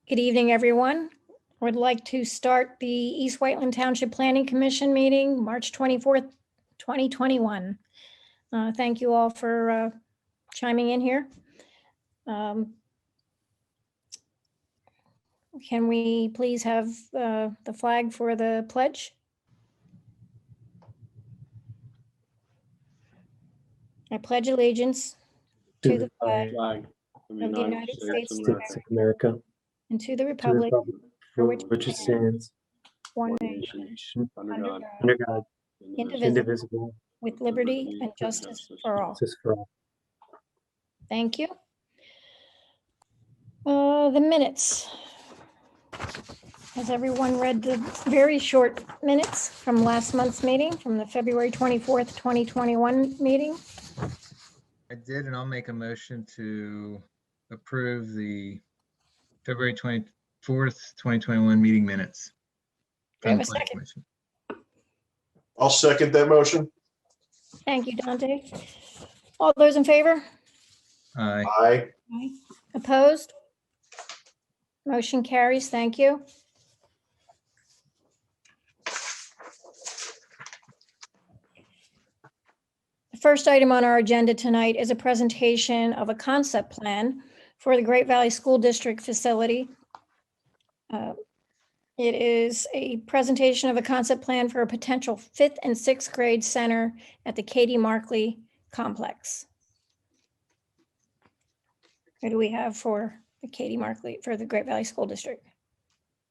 Good evening, everyone. I would like to start the East Whiteland Township Planning Commission meeting, March 24th, 2021. Thank you all for chiming in here. Can we please have the flag for the pledge? I pledge allegiance to the flag of the United States of America, and to the to the republic republic for which it stands, one one nation, nation, under under God, indivisible, indivisible, with liberty and justice for all. justice for all. Thank you. The minutes. Has everyone read the very short minutes from last month's meeting, from the February 24th, 2021 meeting? I did, and I'll make a motion to approve the February 24th, 2021 meeting minutes. Do I have a From the Planning second? Commission. I'll second that motion. Thank you, Dante. All those in favor? Aye. Aye. Aye. Opposed? Motion carries. Thank you. The first item on our agenda tonight is a presentation of a concept plan for the Great Valley School District facility. It is a presentation of a concept plan for a potential 5th and 6th grade center at the Katie Markley complex. What do we have for the Katie Markley, for the Great Valley School District?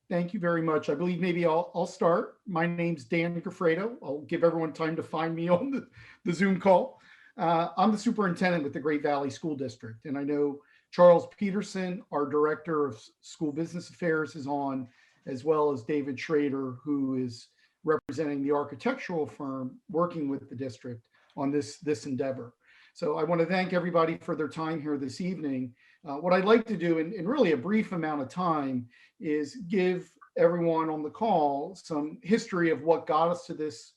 Thank you very much. I believe maybe I'll start. My name's Dan Gaffredo. I'll give everyone time to find me on the Zoom call. I'm the superintendent with the Great Valley School District, and I know Charles Peterson, our director of school business affairs, is on, as well as David Schrader, who is representing the architectural firm working with the district on this endeavor. So I want to thank everybody for their time here this evening. What I'd like to do in really a brief amount of time is give everyone on the call some history of what got us to this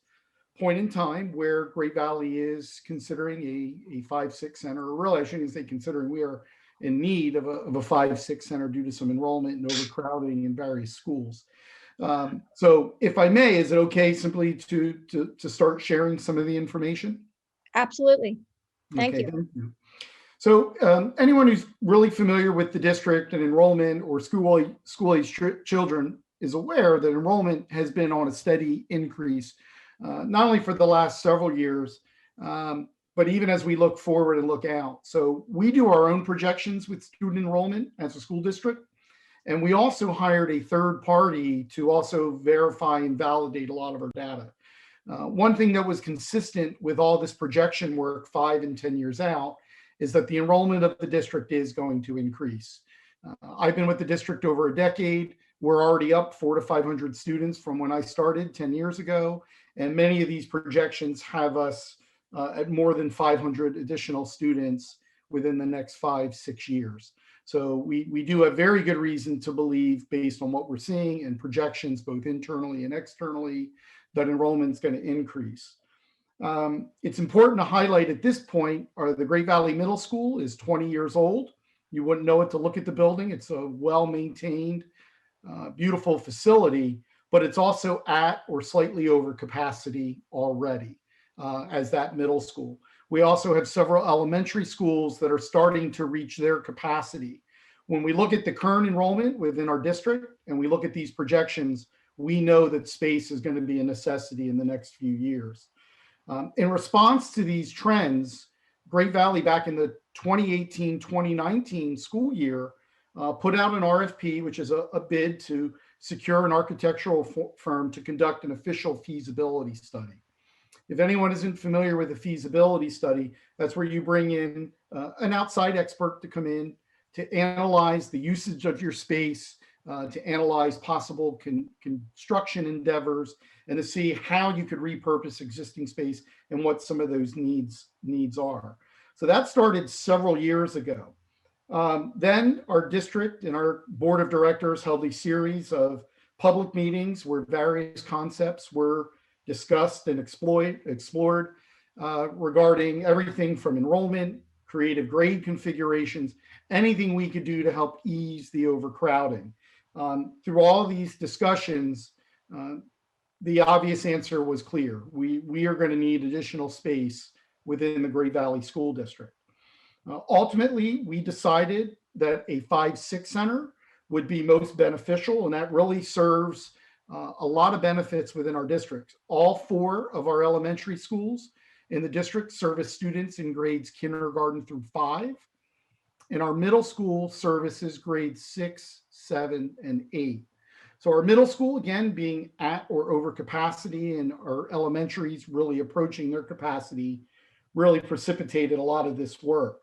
point in time where Great Valley is considering a 5-6 center, or really I shouldn't say considering, we are in need of a 5-6 center due to some enrollment and overcrowding in various schools. So if I may, is it okay simply to start sharing some of the information? Absolutely. Thank Okay, you. thank you. So anyone who's really familiar with the district and enrollment or school-age children is aware that enrollment has been on a steady increase, not only for the last several years, but even as we look forward and look out. So we do our own projections with student enrollment as a school district, and we also hired a third party to also verify and validate a lot of our data. One thing that was consistent with all this projection work 5 and 10 years out is that the enrollment of the district is going to increase. I've been with the district over a decade. We're already up 400 to 500 students from when I started 10 years ago. And many of these projections have us at more than 500 additional students within the next 5-6 years. So we do have very good reason to believe, based on what we're seeing and projections both internally and externally, that enrollment is going to increase. It's important to highlight at this point, the Great Valley Middle School is 20 years old. You wouldn't know it to look at the building. It's a well-maintained, beautiful facility, but it's also at or slightly over capacity already as that middle school. We also have several elementary schools that are starting to reach their capacity. When we look at the current enrollment within our district and we look at these projections, we know that space is going to be a necessity in the next few years. In response to these trends, Great Valley back in the 2018-2019 school year put out an RFP, which is a bid to secure an architectural firm to conduct an official feasibility study. If anyone isn't familiar with a feasibility study, that's where you bring in an outside expert to come in to analyze the usage of your space, to analyze possible construction endeavors, and to see how you could repurpose existing space and what some of those needs are. So that started several years ago. Then our district and our board of directors held a series of public meetings where various concepts were discussed and explored regarding everything from enrollment, creative grade configurations, anything we could do to help ease the overcrowding. Through all these discussions, the obvious answer was clear. We are going to need additional space within the Great Valley School District. Ultimately, we decided that a 5-6 center would be most beneficial, and that really serves a lot of benefits within our district. All 4 of our elementary schools in the district service students in grades kindergarten through 5, and our middle school services grades 6, 7, and 8. So our middle school, again, being at or over capacity, and our elementaries really approaching their capacity, really precipitated a lot of this work.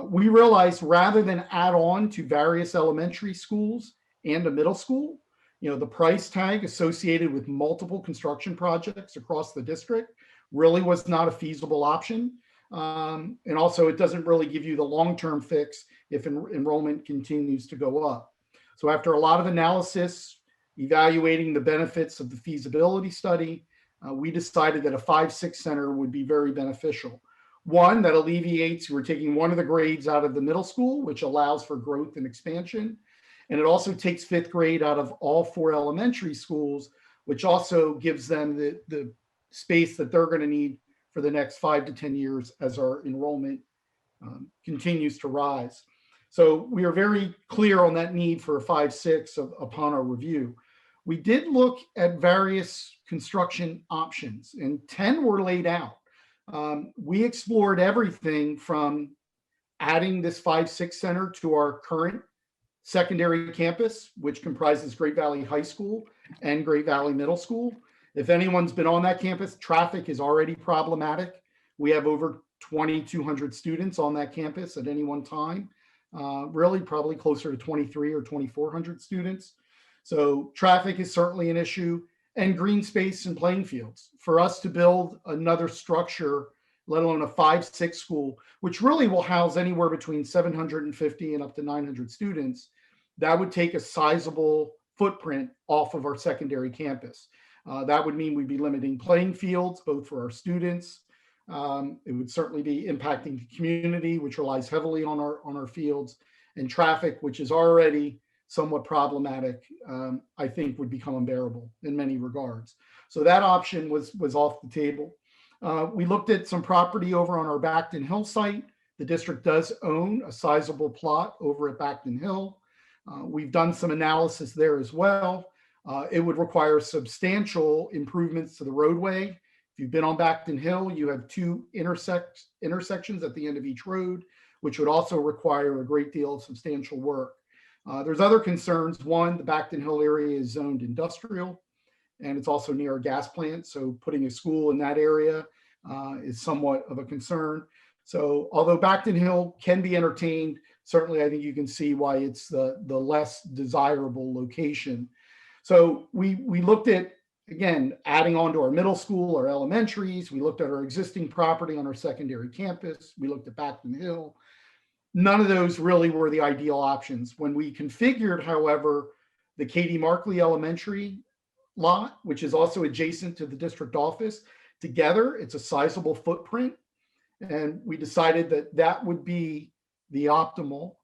We realized rather than add on to various elementary schools and a middle school, the price tag associated with multiple construction projects across the district really was not a feasible option. And also, it doesn't really give you the long-term fix if enrollment continues to go up. So after a lot of analysis, evaluating the benefits of the feasibility study, we decided that a 5-6 center would be very beneficial. One, that alleviates, we're taking one of the grades out of the middle school, which allows for growth and expansion. And it also takes 5th grade out of all 4 elementary schools, which also gives them the space that they're going to need for the next 5 to 10 years as our enrollment continues to rise. So we are very clear on that need for a 5-6 upon our review. We did look at various construction options, and 10 were laid out. We explored everything from adding this 5-6 center to our current secondary campus, which comprises Great Valley High School and Great Valley Middle School. If anyone's been on that campus, traffic is already problematic. We have over 2,200 students on that campus at any one time, really probably closer to 23 or 2,400 students. So traffic is certainly an issue, and green space and playing fields. For us to build another structure, let alone a 5-6 school, which really will house anywhere between 750 and up to 900 students, that would take a sizable footprint off of our secondary campus. That would mean we'd be limiting playing fields, both for our students. It would certainly be impacting the community, which relies heavily on our fields, and traffic, which is already somewhat problematic, I think would become unbearable in many regards. So that option was off the table. We looked at some property over on our Backton Hill site. The district does own a sizable plot over at Backton Hill. We've done some analysis there as well. It would require substantial improvements to the roadway. If you've been on Backton Hill, you have 2 intersections at the end of each road, which would also require a great deal of substantial work. There's other concerns. One, the Backton Hill area is zoned industrial, and it's also near a gas plant. So putting a school in that area is somewhat of a concern. So although Backton Hill can be entertained, certainly I think you can see why it's the less desirable location. So we looked at, again, adding on to our middle school, our elementaries. We looked at our existing property on our secondary campus. We looked at Backton Hill. None of those really were the ideal options. When we configured, however, the Katie Markley Elementary lot, which is also adjacent to the district office, together, it's a sizable footprint. And we decided that that would be the optimal,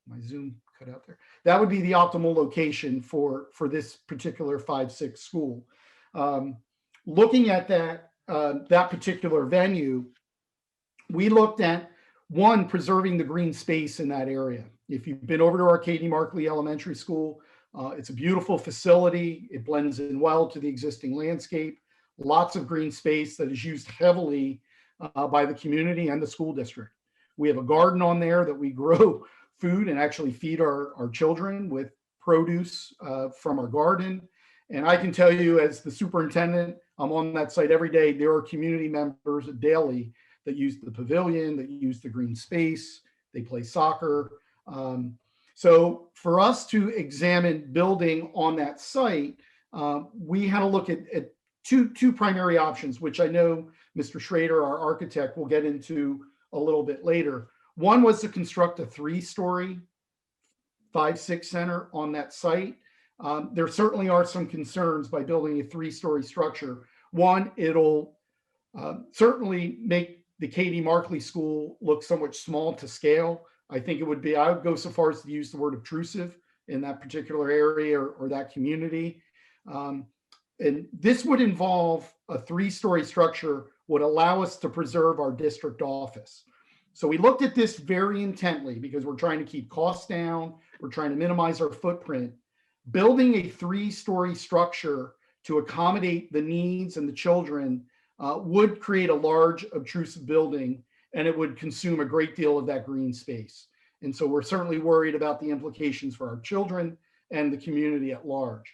my Zoom cut out there. That would be the optimal location for this particular 5-6 school. Looking at that particular venue, we looked at, one, preserving the green space in that area. If you've been over to our Katie Markley Elementary School, it's a beautiful facility. It blends in well to the existing landscape. Lots of green space that is used heavily by the community and the school district. We have a garden on there that we grow food and actually feed our children with produce from our garden. And I can tell you, as the superintendent, I'm on that site every day. There are community members daily that use the pavilion, that use the green space. They play soccer. So for us to examine building on that site, we had to look at two primary options, which I know Mr. Schrader, our architect, will get into a little bit later. One was to construct a 3-story 5-6 center on that site. There certainly are some concerns by building a 3-story structure. One, it'll certainly make the Katie Markley School look somewhat small to scale. I think it would be, I would go so far as to use the word obtrusive in that particular area or that community. And this would involve a 3-story structure, would allow us to preserve our district office. So we looked at this very intently because we're trying to keep costs down. We're trying to minimize our footprint. Building a 3-story structure to accommodate the needs and the children would create a large obtrusive building, and it would consume a great deal of that green space. And so we're certainly worried about the implications for our children and the community at large.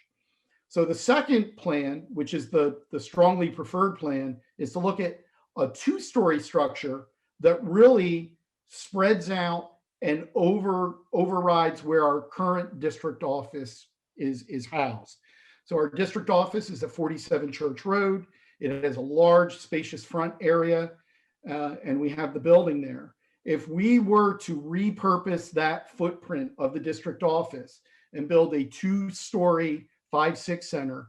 So the second plan, which is the strongly preferred plan, is to look at a 2-story structure that really spreads out and overrides where our current district office is housed. So our district office is at 47 Church Road. It has a large, spacious front area, and we have the building there. If we were to repurpose that footprint of the district office and build a 2-story 5-6 center,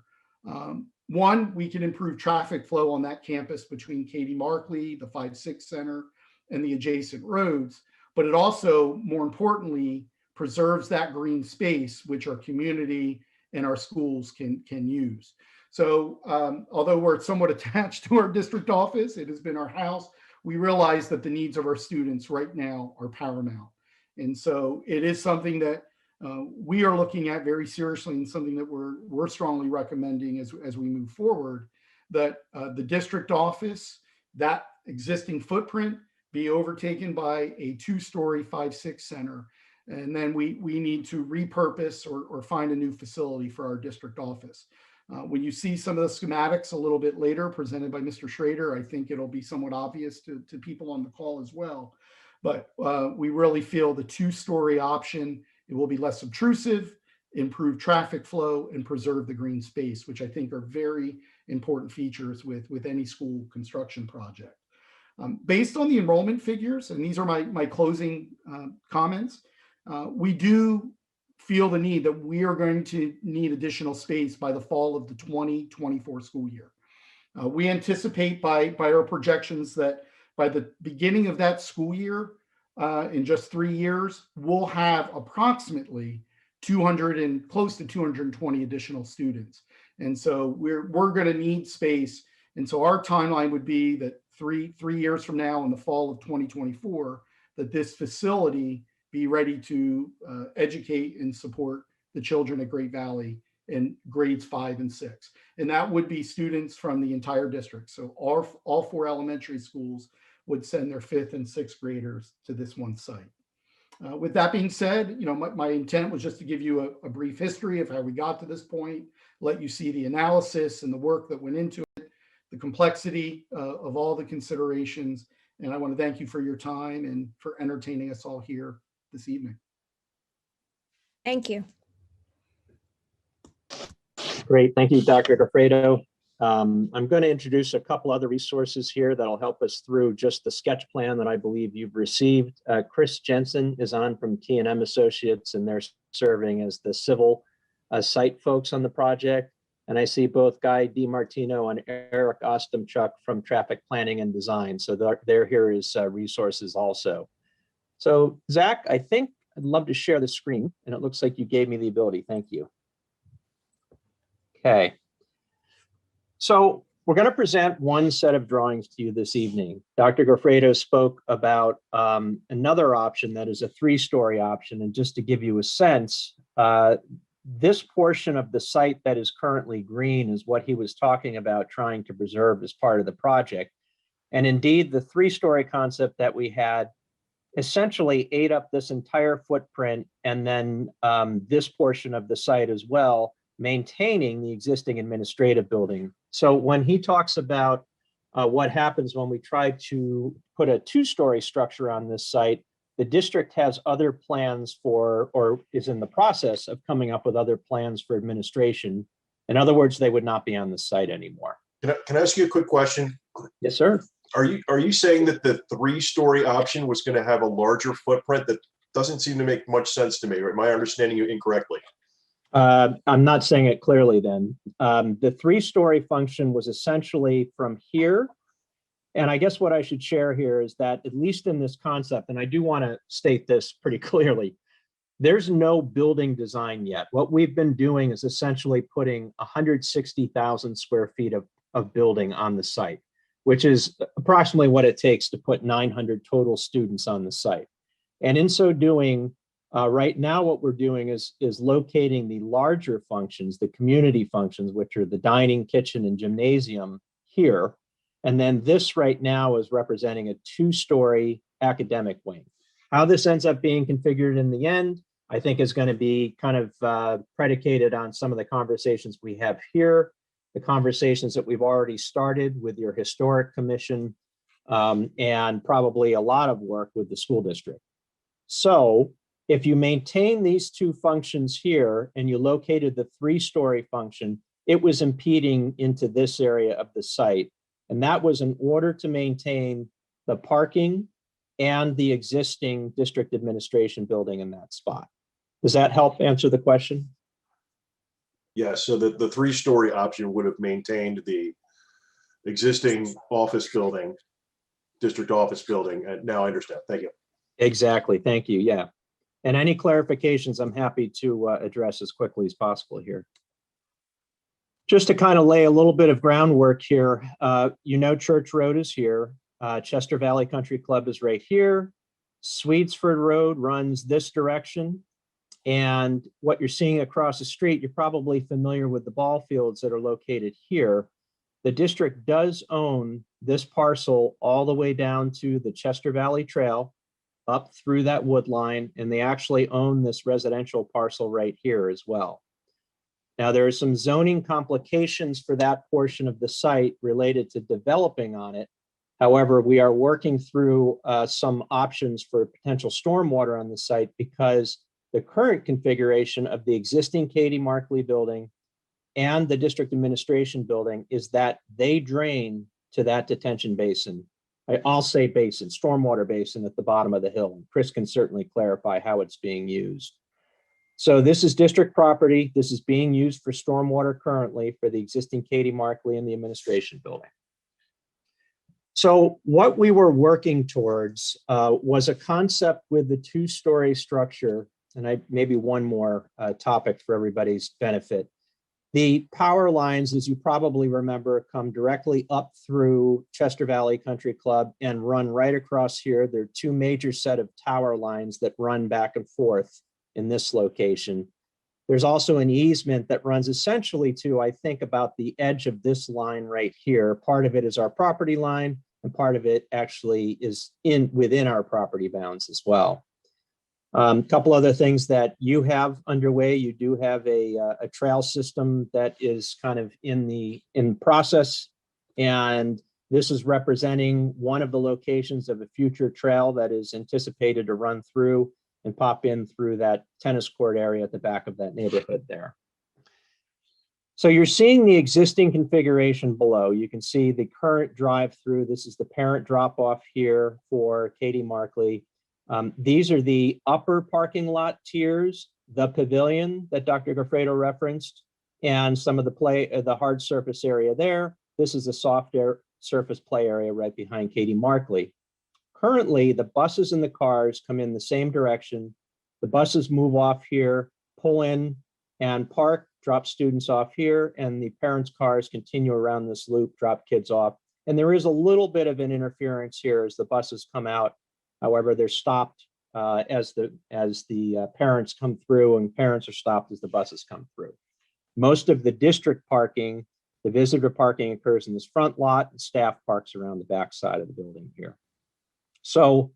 one, we can improve traffic flow on that campus between Katie Markley, the 5-6 center, and the adjacent roads. But it also, more importantly, preserves that green space, which our community and our schools can use. So although we're somewhat attached to our district office, it has been our house, we realize that the needs of our students right now are paramount. And so it is something that we are looking at very seriously, and something that we're strongly recommending as we move forward, that the district office, that existing footprint, be overtaken by a 2-story 5-6 center. And then we need to repurpose or find a new facility for our district office. When you see some of the schematics a little bit later presented by Mr. Schrader, I think it'll be somewhat obvious to people on the call as well. But we really feel the 2-story option, it will be less obtrusive, improve traffic flow, and preserve the green space, which I think are very important features with any school construction project. Based on the enrollment figures, and these are my closing comments, we do feel the need that we are going to need additional space by the fall of the 2024 school year. We anticipate by our projections that by the beginning of that school year, in just 3 years, we'll have approximately 200 and close to 220 additional students. And so we're going to need space. And so our timeline would be that three years from now, in the fall of 2024, that this facility be ready to educate and support the children at Great Valley in grades 5 and 6. And that would be students from the entire district. So all 4 elementary schools would send their 5th and 6th graders to this one site. With that being said, my intent was just to give you a brief history of how we got to this point, let you see the analysis and the work that went into it, the complexity of all the considerations. And I want to thank you for your time and for entertaining us all here this evening. Thank you. Great. Thank you, Dr. Gofredo. I'm going to introduce a couple other resources here that'll help us through just the sketch plan that I believe you've received. Chris Jensen is on from T&M Associates, and they're serving as the civil site folks on the project. And I see both Guy DiMartino and Eric Ostomchuk from Traffic Planning and Design. So they're here as resources also. So Zach, I think I'd love to share the screen, and it looks like you gave me the ability. Thank you. Okay. So we're going to present one set of drawings to you this evening. Dr. Gofredo spoke about another option that is a 3-story option. And just to give you a sense, this portion of the site that is currently green is what he was talking about trying to preserve as part of the project. And indeed, the 3-story concept that we had essentially ate up this entire footprint, and then this portion of the site as well, maintaining the existing administrative building. So when he talks about what happens when we try to put a 2-story structure on this site, the district has other plans for, or is in the process of coming up with other plans for administration. In other words, they would not be on the site anymore. Can I ask you a quick question? Yes, sir. Are you saying that the 3-story option was going to have a larger footprint? That doesn't seem to make much sense to me. Or am I understanding you incorrectly? I'm not saying it clearly then. The 3-story function was essentially from here. And I guess what I should share here is that, at least in this concept, and I do want to state this pretty clearly, there's no building design yet. What we've been doing is essentially putting 160,000 square feet of building on the site, which is approximately what it takes to put 900 total students on the site. And in so doing, right now what we're doing is locating the larger functions, the community functions, which are the dining, kitchen, and gymnasium here. And then this right now is representing a 2-story academic wing. How this ends up being configured in the end, I think is going to be kind of predicated on some of the conversations we have here, the conversations that we've already started with your historic commission, and probably a lot of work with the school district. So if you maintain these 2 functions here and you located the 3-story function, it was impeding into this area of the site. And that was in order to maintain the parking and the existing district administration building in that spot. Does that help answer the question? Yes, so the 3-story option would have maintained the existing office building, district office building. And now I understand. Thank you. Exactly. Thank you. Yeah. And any clarifications, I'm happy to address as quickly as possible here. Just to kind of lay a little bit of groundwork here, Church Road is here. Chester Valley Country Club is right here. Swedesford Road runs this direction. And what you're seeing across the street, you're probably familiar with the ball fields that are located here. The district does own this parcel all the way down to the Chester Valley Trail, up through that wood line, and they actually own this residential parcel right here as well. Now, there are some zoning complications for that portion of the site related to developing on it. However, we are working through some options for potential stormwater on the site because the current configuration of the existing Katie Markley building and the district administration building is that they drain to that detention basin. I'll say basin, stormwater basin at the bottom of the hill. Chris can certainly clarify how it's being used. So this is district property. This is being used for stormwater currently for the existing Katie Markley and the administration building. So what we were working towards was a concept with the 2-story structure, and maybe one more topic for everybody's benefit. The power lines, as you probably remember, come directly up through Chester Valley Country Club and run right across here. There are 2 major set of tower lines that run back and forth in this location. There's also an easement that runs essentially to, I think, about the edge of this line right here. Part of it is our property line, and part of it actually is within our property bounds as well. A couple other things that you have underway. You do have a trail system that is kind of in process, and this is representing one of the locations of a future trail that is anticipated to run through and pop in through that tennis court area at the back of that neighborhood there. So you're seeing the existing configuration below. You can see the current drive-through. This is the parent drop-off here for Katie Markley. These are the upper parking lot tiers, the pavilion that Dr. Goffredo referenced, and some of the hard surface area there. This is a soft surface play area right behind Katie Markley. Currently, the buses and the cars come in the same direction. The buses move off here, pull in and park, drop students off here, and the parents' cars continue around this loop, drop kids off. And there is a little bit of an interference here as the buses come out. However, they're stopped as the parents come through, and parents are stopped as the buses come through. Most of the district parking, the visitor parking, occurs in this front lot, and staff parks around the back side of the building here. So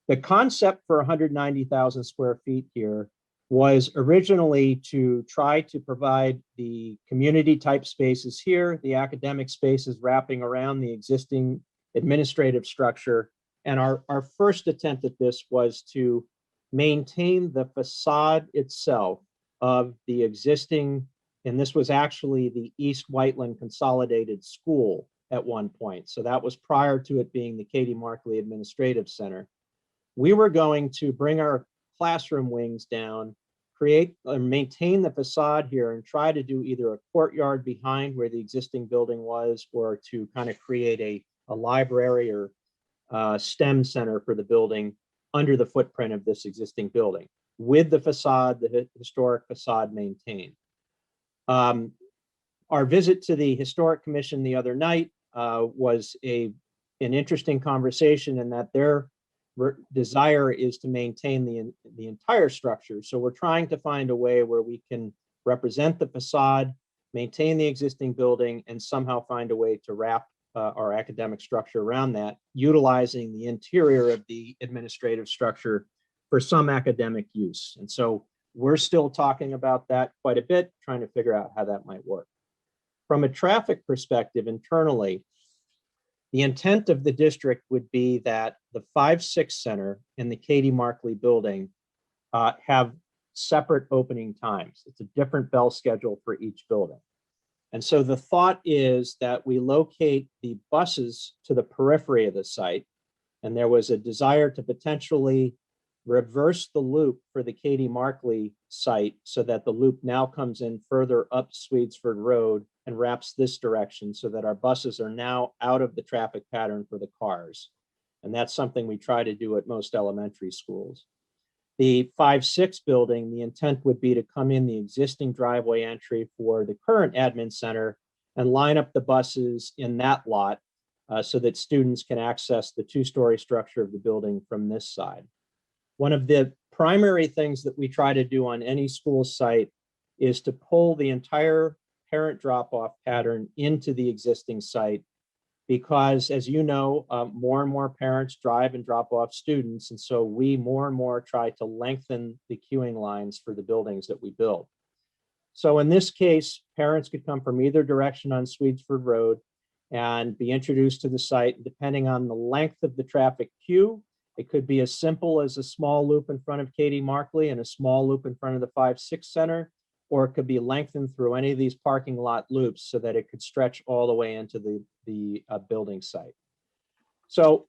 the concept for 190,000 square feet here was originally to try to provide the community type spaces here, the academic spaces wrapping around the existing administrative structure. And our first attempt at this was to maintain the facade itself of the existing, and this was actually the East Whiteland Consolidated School at one point. So that was prior to it being the Katie Markley Administrative Center. We were going to bring our classroom wings down, create or maintain the facade here, and try to do either a courtyard behind where the existing building was, or to kind of create a library or STEM center for the building under the footprint of this existing building. with the facade, the historic facade maintained. Our visit to the Historic Commission the other night was an interesting conversation in that their desire is to maintain the entire structure. So we're trying to find a way where we can represent the facade, maintain the existing building, and somehow find a way to wrap our academic structure around that, utilizing the interior of the administrative structure for some academic use. And so we're still talking about that quite a bit, trying to figure out how that might work. From a traffic perspective internally, the intent of the district would be that the 5-6 Center and the Katie Markley building have separate opening times. It's a different bell schedule for each building. And so the thought is that we locate the buses to the periphery of the site. And there was a desire to potentially reverse the loop for the Katie Markley site so that the loop now comes in further up Swedesford Road and wraps this direction so that our buses are now out of the traffic pattern for the cars. And that's something we try to do at most elementary schools. The 5-6 building, the intent would be to come in the existing driveway entry for the current admin center and line up the buses in that lot so that students can access the 2-story structure of the building from this side. One of the primary things that we try to do on any school site is to pull the entire parent drop-off pattern into the existing site because, as you know, more and more parents drive and drop off students. And so we more and more try to lengthen the queuing lines for the buildings that we build. So in this case, parents could come from either direction on Swedesford Road and be introduced to the site. Depending on the length of the traffic queue, it could be as simple as a small loop in front of Katie Markley and a small loop in front of the 5-6 Center, or it could be lengthened through any of these parking lot loops so that it could stretch all the way into the building site. So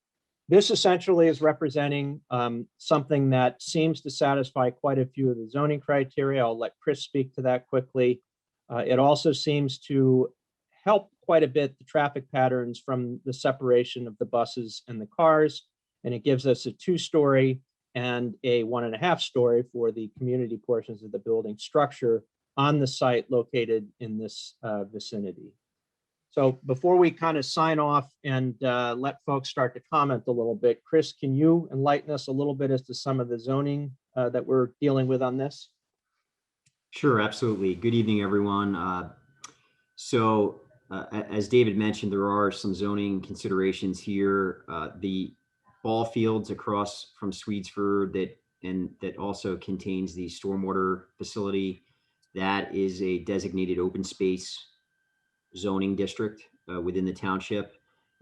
this essentially is representing something that seems to satisfy quite a few of the zoning criteria. I'll let Chris speak to that quickly. It also seems to help quite a bit the traffic patterns from the separation of the buses and the cars. And it gives us a 2-story and a 1.5-story for the community portions of the building structure on the site located in this vicinity. So before we kind of sign off and let folks start to comment a little bit, Chris, can you enlighten us a little bit as to some of the zoning that we're dealing with on this? Sure, absolutely. Good evening, everyone. As David mentioned, there are some zoning considerations here. The ball fields across from Swedesford that also contains the stormwater facility. That is a designated open space zoning district within the township.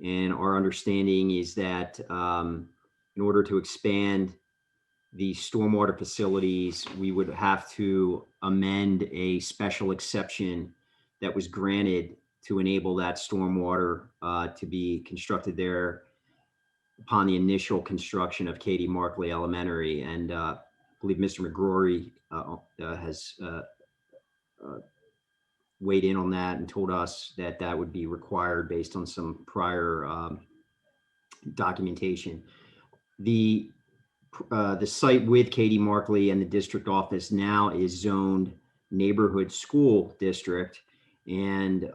And our understanding is that in order to expand the stormwater facilities, we would have to amend a special exception that was granted to enable that stormwater to be constructed there upon the initial construction of Katie Markley Elementary. And I believe Mr. McGrory has weighed in on that and told us that that would be required based on some prior documentation. The site with Katie Markley and the district office now is zoned neighborhood school district. And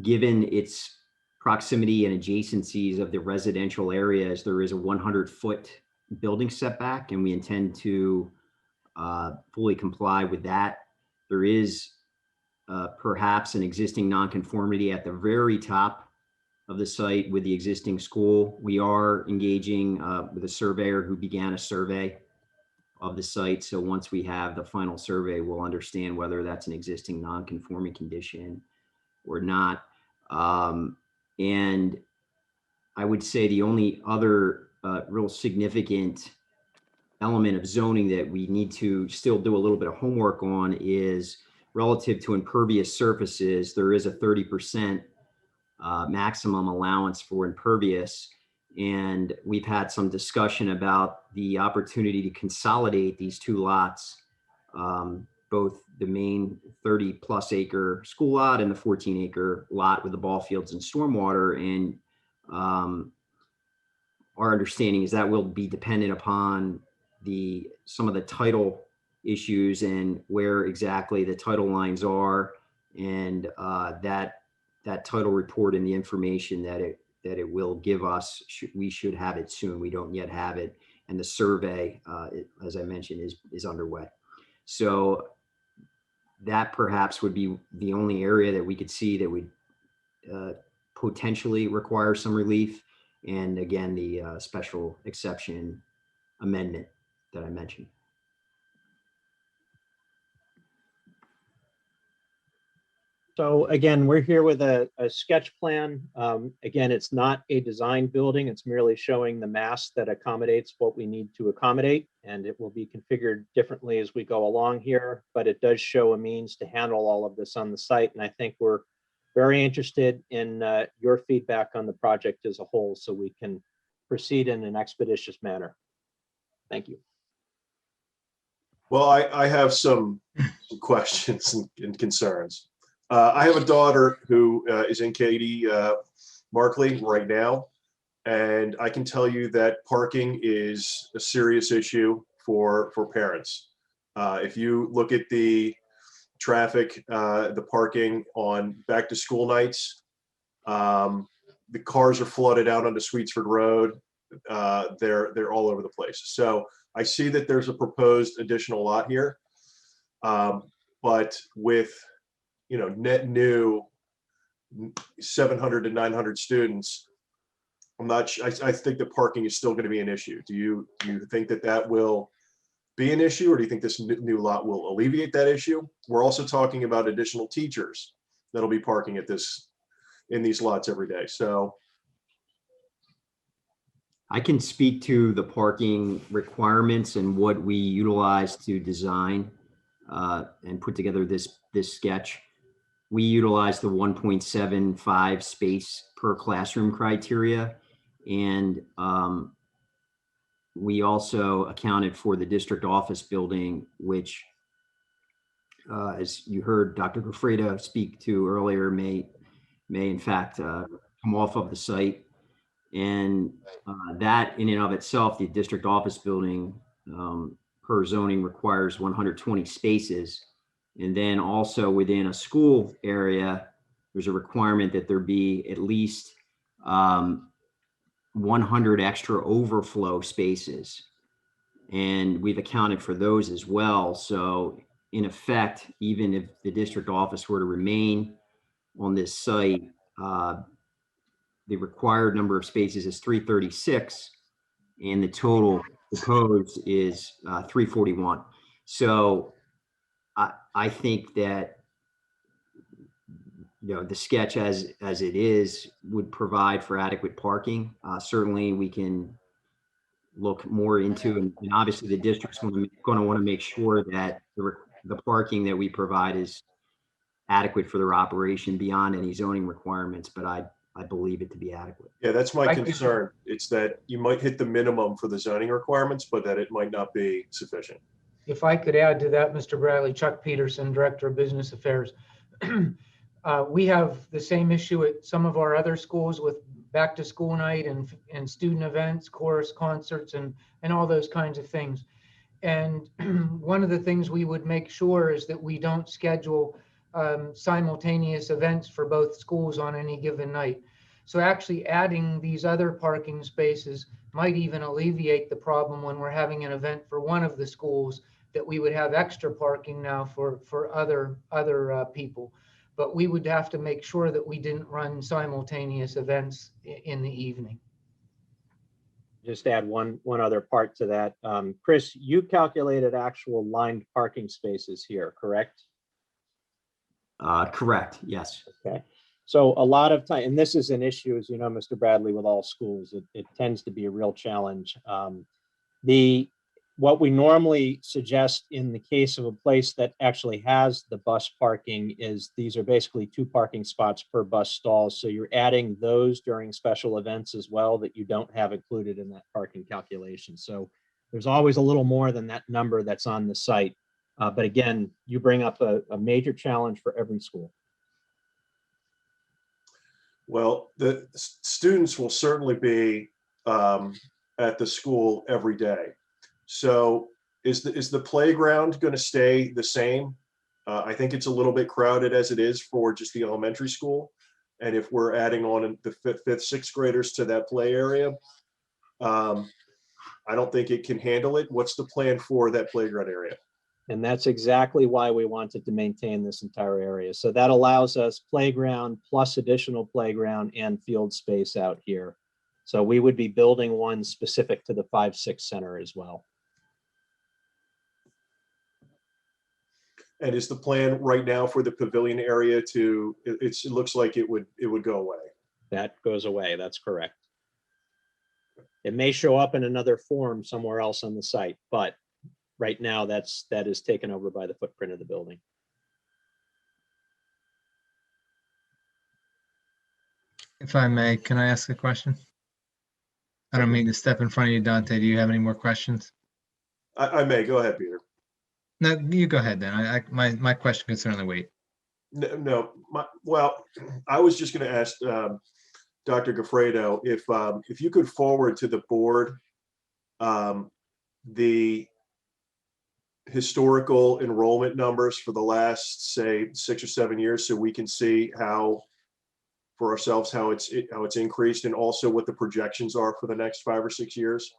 given its proximity and adjacencies of the residential areas, there is a 100-foot building setback, and we intend to fully comply with that. There is perhaps an existing nonconformity at the very top of the site with the existing school. We are engaging with a surveyor who began a survey of the site. So once we have the final survey, we'll understand whether that's an existing non-conforming condition or not. And I would say the only other real significant element of zoning that we need to still do a little bit of homework on is relative to impervious surfaces. There is a 30% maximum allowance for impervious. And we've had some discussion about the opportunity to consolidate these two lots, both the main 30+ acre school lot and the 14-acre lot with the ball fields and stormwater. And our understanding is that will be dependent upon some of the title issues and where exactly the title lines are, and that title report and the information that it will give us, we should have it soon. We don't yet have it, and the survey, as I mentioned, is underway. So that perhaps would be the only area that we could see that would potentially require some relief. And again, the special exception amendment that I mentioned. So again, we're here with a sketch plan. Again, it's not a design building. It's merely showing the mass that accommodates what we need to accommodate, and it will be configured differently as we go along here, but it does show a means to handle all of this on the site. And I think we're very interested in your feedback on the project as a whole, so we can proceed in an expeditious manner. Thank you. Well, I have some questions and concerns. I have a daughter who is in Katy Markley right now, and I can tell you that parking is a serious issue for parents. If you look at the traffic, the parking on back to school nights, the cars are flooded out onto Sweetsford Road. They're all over the place. So I see that there's a proposed additional lot here, but with net new 700 to 900 students, I'm not sure. I think that parking is still going to be an issue. Do you think that will be an issue, or do you think this new lot will alleviate that issue? We're also talking about additional teachers that'll be parking in these lots every day. So I can speak to the parking requirements and what we utilize to design and put together this sketch. We utilize the 1.75 space per classroom criteria, and we also accounted for the district office building, which, as you heard Dr. Goffredo speak to earlier, may in fact come off of the site. And that in and of itself, the district office building per zoning requires 120 spaces. And then also within a school area, there's a requirement that there be at least 100 extra overflow spaces. And we've accounted for those as well. So in effect, even if the district office were to remain on this site, the required number of spaces is 336, and the total proposed is 341. So I think that the sketch as it is would provide for adequate parking. Certainly, we can look more into, and obviously the district's going to want to make sure that the parking that we provide is adequate for their operation beyond any zoning requirements. But I believe it to be adequate. yeah, that's my concern. It's that you might hit the minimum for the zoning requirements, but that it might not be sufficient. If I could add to that, Mr. Bradley, Chuck Peterson, Director of Business Affairs. We have the same issue at some of our other schools with back to school night and student events, chorus concerts, and all those kinds of things. And one of the things we would make sure is that we don't schedule simultaneous events for both schools on any given night. So actually adding these other parking spaces might even alleviate the problem when we're having an event for one of the schools, that we would have extra parking now for other people. But we would have to make sure that we didn't run simultaneous events in the evening. Just add one other part to that. Chris, you calculated actual lined parking spaces here, correct? Correct, yes. Okay. So a lot of time, and this is an issue, as you know, Mr. Bradley, with all schools, it tends to be a real challenge. What we normally suggest in the case of a place that actually has the bus parking is these are basically 2 parking spots per bus stall. So you're adding those during special events as well that you don't have included in that parking calculation. So there's always a little more than that number that's on the site. But again, you bring up a major challenge for every school. Well, the students will certainly be at the school every day. So is the playground going to stay the same? I think it's a little bit crowded as it is for just the elementary school. And if we're adding on the fifth, sixth graders to that play area, I don't think it can handle it. What's the plan for that playground area? And that's exactly why we wanted to maintain this entire area. So that allows us playground plus additional playground and field space out here. So we would be building one specific to the 5-6 center as well. And is the plan right now for the pavilion area to, it looks like it would go away? That goes away. That's correct. It may show up in another form somewhere else on the site, but right now that is taken over by the footprint of the building. If I may, can I ask a question? I don't mean to step in front of you, Dante. Do you have any more questions? I may. Go ahead, Peter. No, you go ahead then. My question can certainly wait. No, well, I was just going to ask Dr. Goffredo if you could forward to the board the historical enrollment numbers for the last, say, 6 or 7 years, so we can see how, for ourselves, how it's increased, and also what the projections are for the next 5 or 6 years.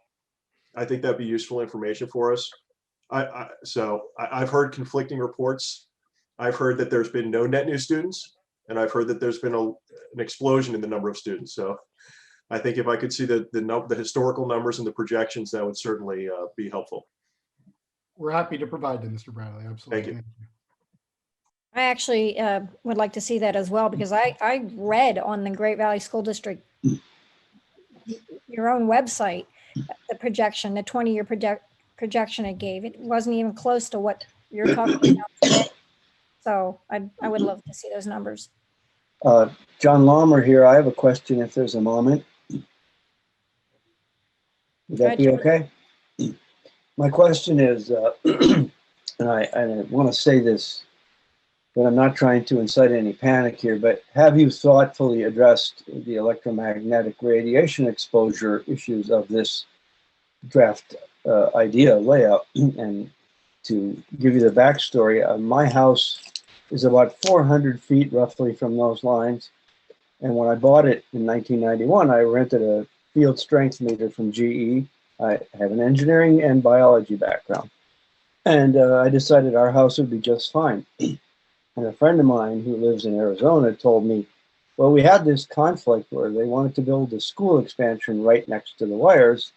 I think that'd be useful information for us. I've heard conflicting reports. I've heard that there's been no net new students, and I've heard that there's been an explosion in the number of students. So I think if I could see the historical numbers and the projections, that would certainly be helpful. We're happy to provide them, Mr. Bradley. Absolutely. Thank I actually would like to see that as well, because I read on the Great Valley School District, your own website, the projection, the 20-year projection it gave. It wasn't even close to what you're talking about today. So I would love to see those numbers. John Lawmer here. I have a question if there's a moment. Would that be okay? My question is, and I want to say this, but I'm not trying to incite any panic here, but have you thoughtfully addressed the electromagnetic radiation exposure issues of this draft idea layout? And to give you the backstory, my house is about 400 feet roughly from those lines. And when I bought it in 1991, I rented a field strength meter from GE. I have an engineering and biology background. And I decided our house would be just fine. And a friend of mine who lives in Arizona told me, well, we had this conflict where they wanted to build a school expansion right next to the wires.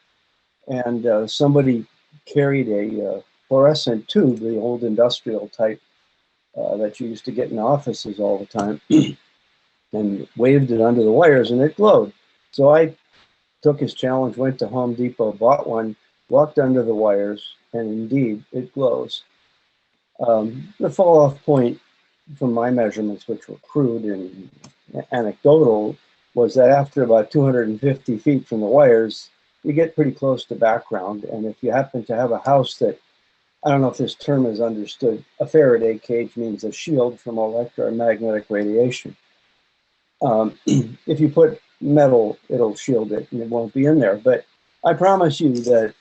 And somebody carried a fluorescent tube, the old industrial type that you used to get in offices all the time, and waved it under the wires and it glowed. So I took his challenge, went to Home Depot, bought one, walked under the wires, and indeed it glows. The fall off point from my measurements, which were crude and anecdotal, was that after about 250 feet from the wires, you get pretty close to background. And if you happen to have a house that, I don't know if this term is understood, a Faraday cage means a shield from electromagnetic radiation. If you put metal, it'll shield it and it won't be in there. But I promise you that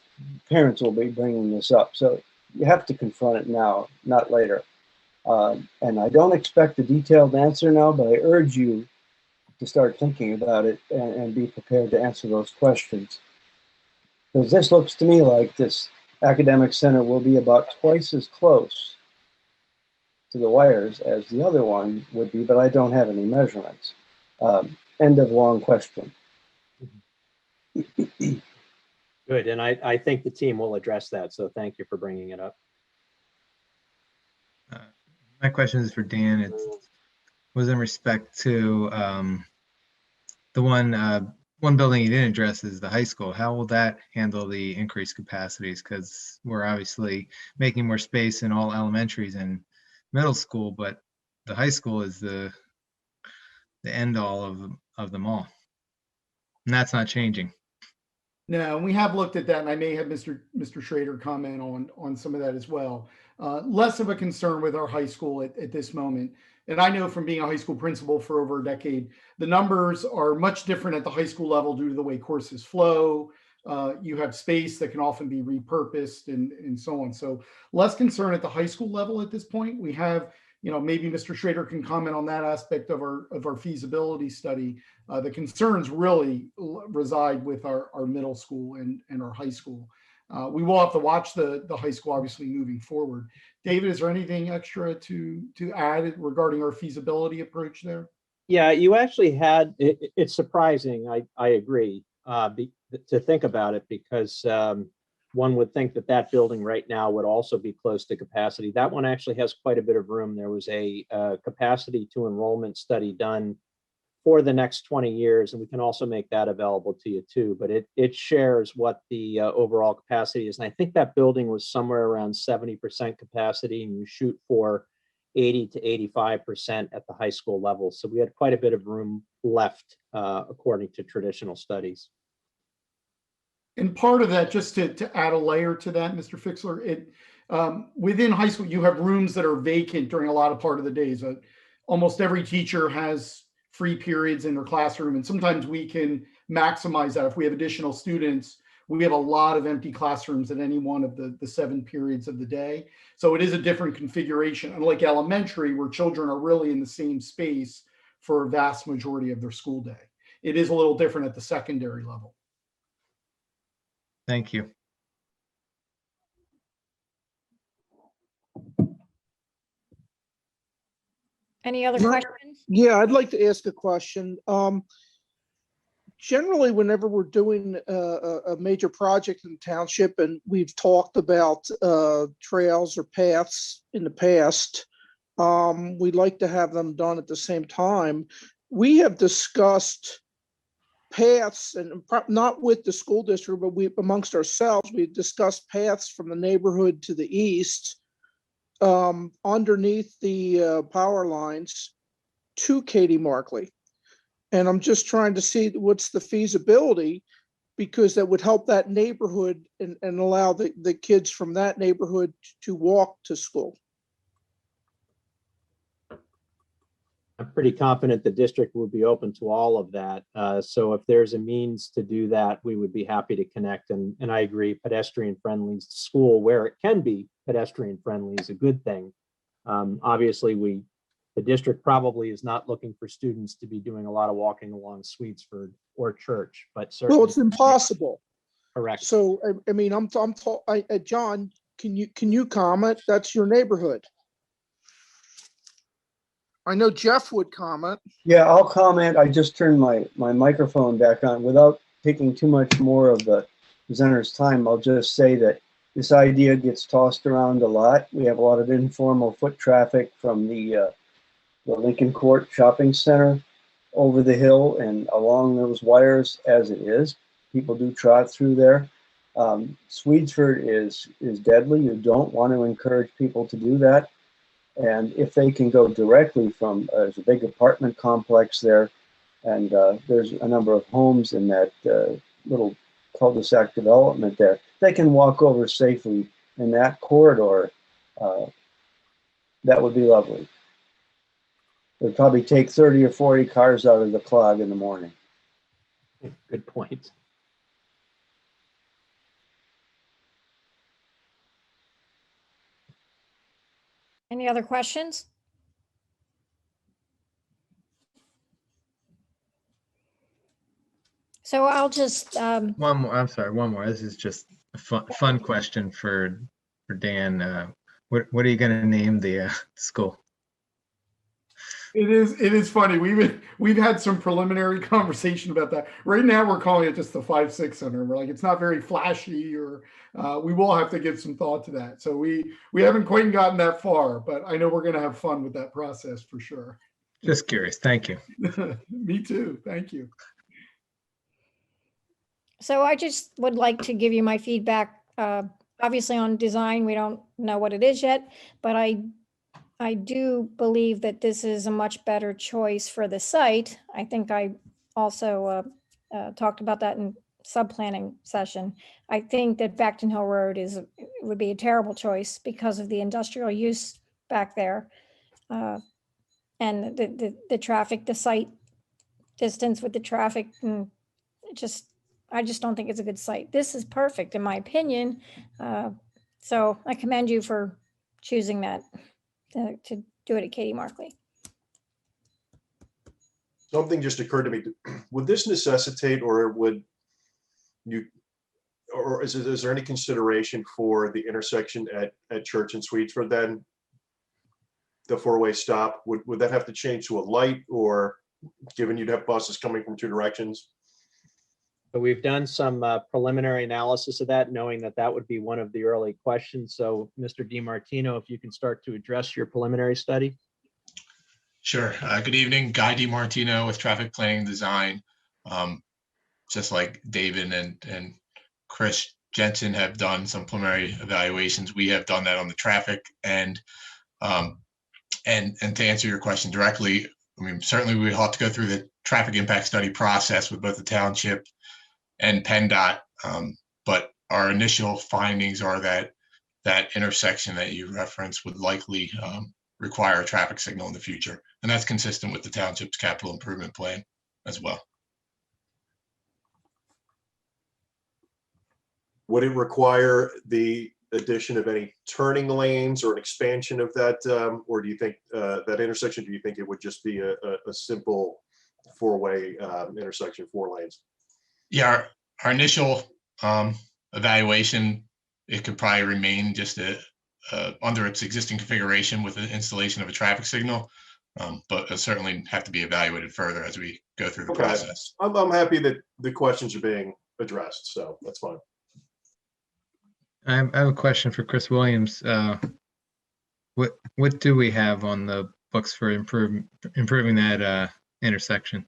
parents will be bringing this up. So you have to confront it now, not later. And I don't expect a detailed answer now, but I urge you to start thinking about it and be prepared to answer those questions. Because this looks to me like this academic center will be about twice as close to the wires as the other one would be, but I don't have any measurements. End of long question. Good, and I think the team will address that, so thank you for bringing it up. My question is for Dan. It was in respect to the one building you didn't address is the high school. How will that handle the increased capacities? Because we're obviously making more space in all elementaries and middle school, but the high school is the end all of them all. And that's not changing. No, we have looked at that, and I may have Mr. Schrader comment on some of that as well. Less of a concern with our high school at this moment. And I know from being a high school principal for over a decade, the numbers are much different at the high school level due to the way courses flow, you have space that can often be repurposed and so on. So less concern at the high school level at this point. We have, maybe Mr. Schrader can comment on that aspect of our feasibility study. The concerns really reside with our middle school and our high school. We will have to watch the high school, obviously, moving forward. David, is there anything extra to add regarding our feasibility approach there? Yeah, you actually had, it's surprising, I agree, to think about it, because one would think that building right now would also be close to capacity. That one actually has quite a bit of room. There was a capacity to enrollment study done for the next 20 years, and we can also make that available to you too, but it shares what the overall capacity is. And I think that building was somewhere around 70% capacity, and you shoot for 80 to 85% at the high school level. So we had quite a bit of room left, according to traditional studies. And part of that, just to add a layer to that, Mr. Fixler, within high school, you have rooms that are vacant during a lot of part of the days. Almost every teacher has free periods in their classroom, and sometimes we can maximize that. If we have additional students, we have a lot of empty classrooms at any one of the 7 periods of the day. So it is a different configuration, unlike elementary, where children are really in the same space for a vast majority of their school day. It is a little different at the secondary level. Thank you. Any other No. questions? Yeah, I'd like to ask a question. Generally, whenever we're doing a major project in the township, and we've talked about trails or paths in the past, we'd like to have them done at the same time. We have discussed paths, and not with the school district, but we amongst ourselves, we discussed paths from the neighborhood to the east, underneath the power lines to Katie Markley. And I'm just trying to see what's the feasibility, because that would help that neighborhood and allow the kids from that neighborhood to walk to school. I'm pretty confident the district would be open to all of that. So if there's a means to do that, we would be happy to connect. And I agree, pedestrian friendly school where it can be pedestrian friendly is a good thing. Obviously, the district probably is not looking for students to be doing a lot of walking along Sweetsford or Church, but certainly. Well, it's impossible. Correct. So, I mean, John, can you comment? That's your neighborhood. I know Jeff would comment. Yeah, I'll comment. I just turned my microphone back on. Without taking too much more of the presenter's time, I'll just say that this idea gets tossed around a lot. We have a lot of informal foot traffic from the Lincoln Court Shopping Center over the hill and along those wires as it is. People do trot through there. Sweetsford is deadly. You don't want to encourage people to do that. And if they can go directly from, there's a big apartment complex there, and there's a number of homes in that little cul-de-sac development there. They can walk over safely in that corridor. That would be lovely. It would probably take 30 or 40 cars out of the clog in the morning. Good point. Any other questions? So I'll just, One more. I'm sorry. One more. This is just a fun question for Dan. What are you going to name the school? It is funny. We've had some preliminary conversation about that. Right now, we're calling it just the 5-6 Center. We're like, it's not very flashy, or we will have to give some thought to that. So we haven't quite gotten that far, but I know we're going to have fun with that process for sure. Just curious. Thank you. Me too. Thank you. so I just would like to give you my feedback. Obviously on design, we don't know what it is yet, but I do believe that this is a much better choice for the site. I think I also talked about that in sub-planning session. I think that Backton Hill Road would be a terrible choice because of the industrial use back there. And the traffic, the site distance with the traffic, and just I just don't think it's a good site. This is perfect in my opinion. So I commend you for choosing that to do it at Katie Markley. Something just occurred to me. Would this necessitate, or would you, or is there any consideration for the intersection at Church and Swedesford then? The four-way stop, would that have to change to a light, or given you'd have buses coming from two directions? So we've done some preliminary analysis of that, knowing that that would be one of the early questions. So Mr. DiMartino, if you can start to address your preliminary study. Sure. Good evening, Guy DiMartino with Traffic Planning Design. Just like David and Chris Jensen have done some preliminary evaluations, we have done that on the traffic end. And to answer your question directly, I mean, certainly we will have to go through the traffic impact study process with both the township and PennDOT. But our initial findings are that that intersection that you referenced would likely require a traffic signal in the future. And that's consistent with the township's capital improvement plan as well. Would it require the addition of any turning lanes or an expansion of that, or do you think that intersection, do you think it would just be a simple four-way intersection, 4 lanes? Yeah, our initial evaluation, it could probably remain just under its existing configuration with the installation of a traffic signal, but it'll certainly have to be evaluated further as we go through the process. I'm happy that the questions are being addressed, so that's fine. I have a question for Chris Williams. What do we have on the books for improving that intersection?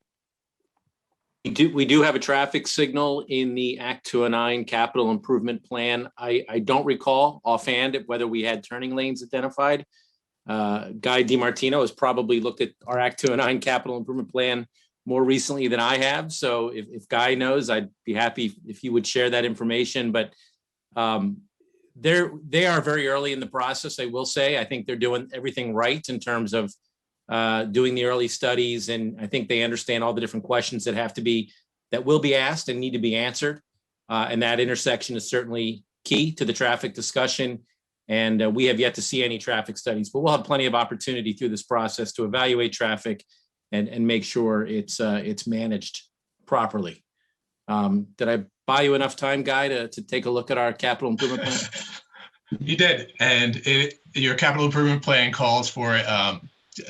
We do have a traffic signal in the Act 209 capital improvement plan. I don't recall offhand whether we had turning lanes identified. Guy DiMartino has probably looked at our Act 209 capital improvement plan more recently than I have. So if Guy knows, I'd be happy if he would share that information. But they are very early in the process, I will say. I think they're doing everything right in terms of doing the early studies, and I think they understand all the different questions that will be asked and need to be answered. And that intersection is certainly key to the traffic discussion. And we have yet to see any traffic studies, but we'll have plenty of opportunity through this process to evaluate traffic and make sure it's managed properly. Did I buy you enough time, Guy, to take a look at our capital improvement plan? You did, and your capital improvement plan calls for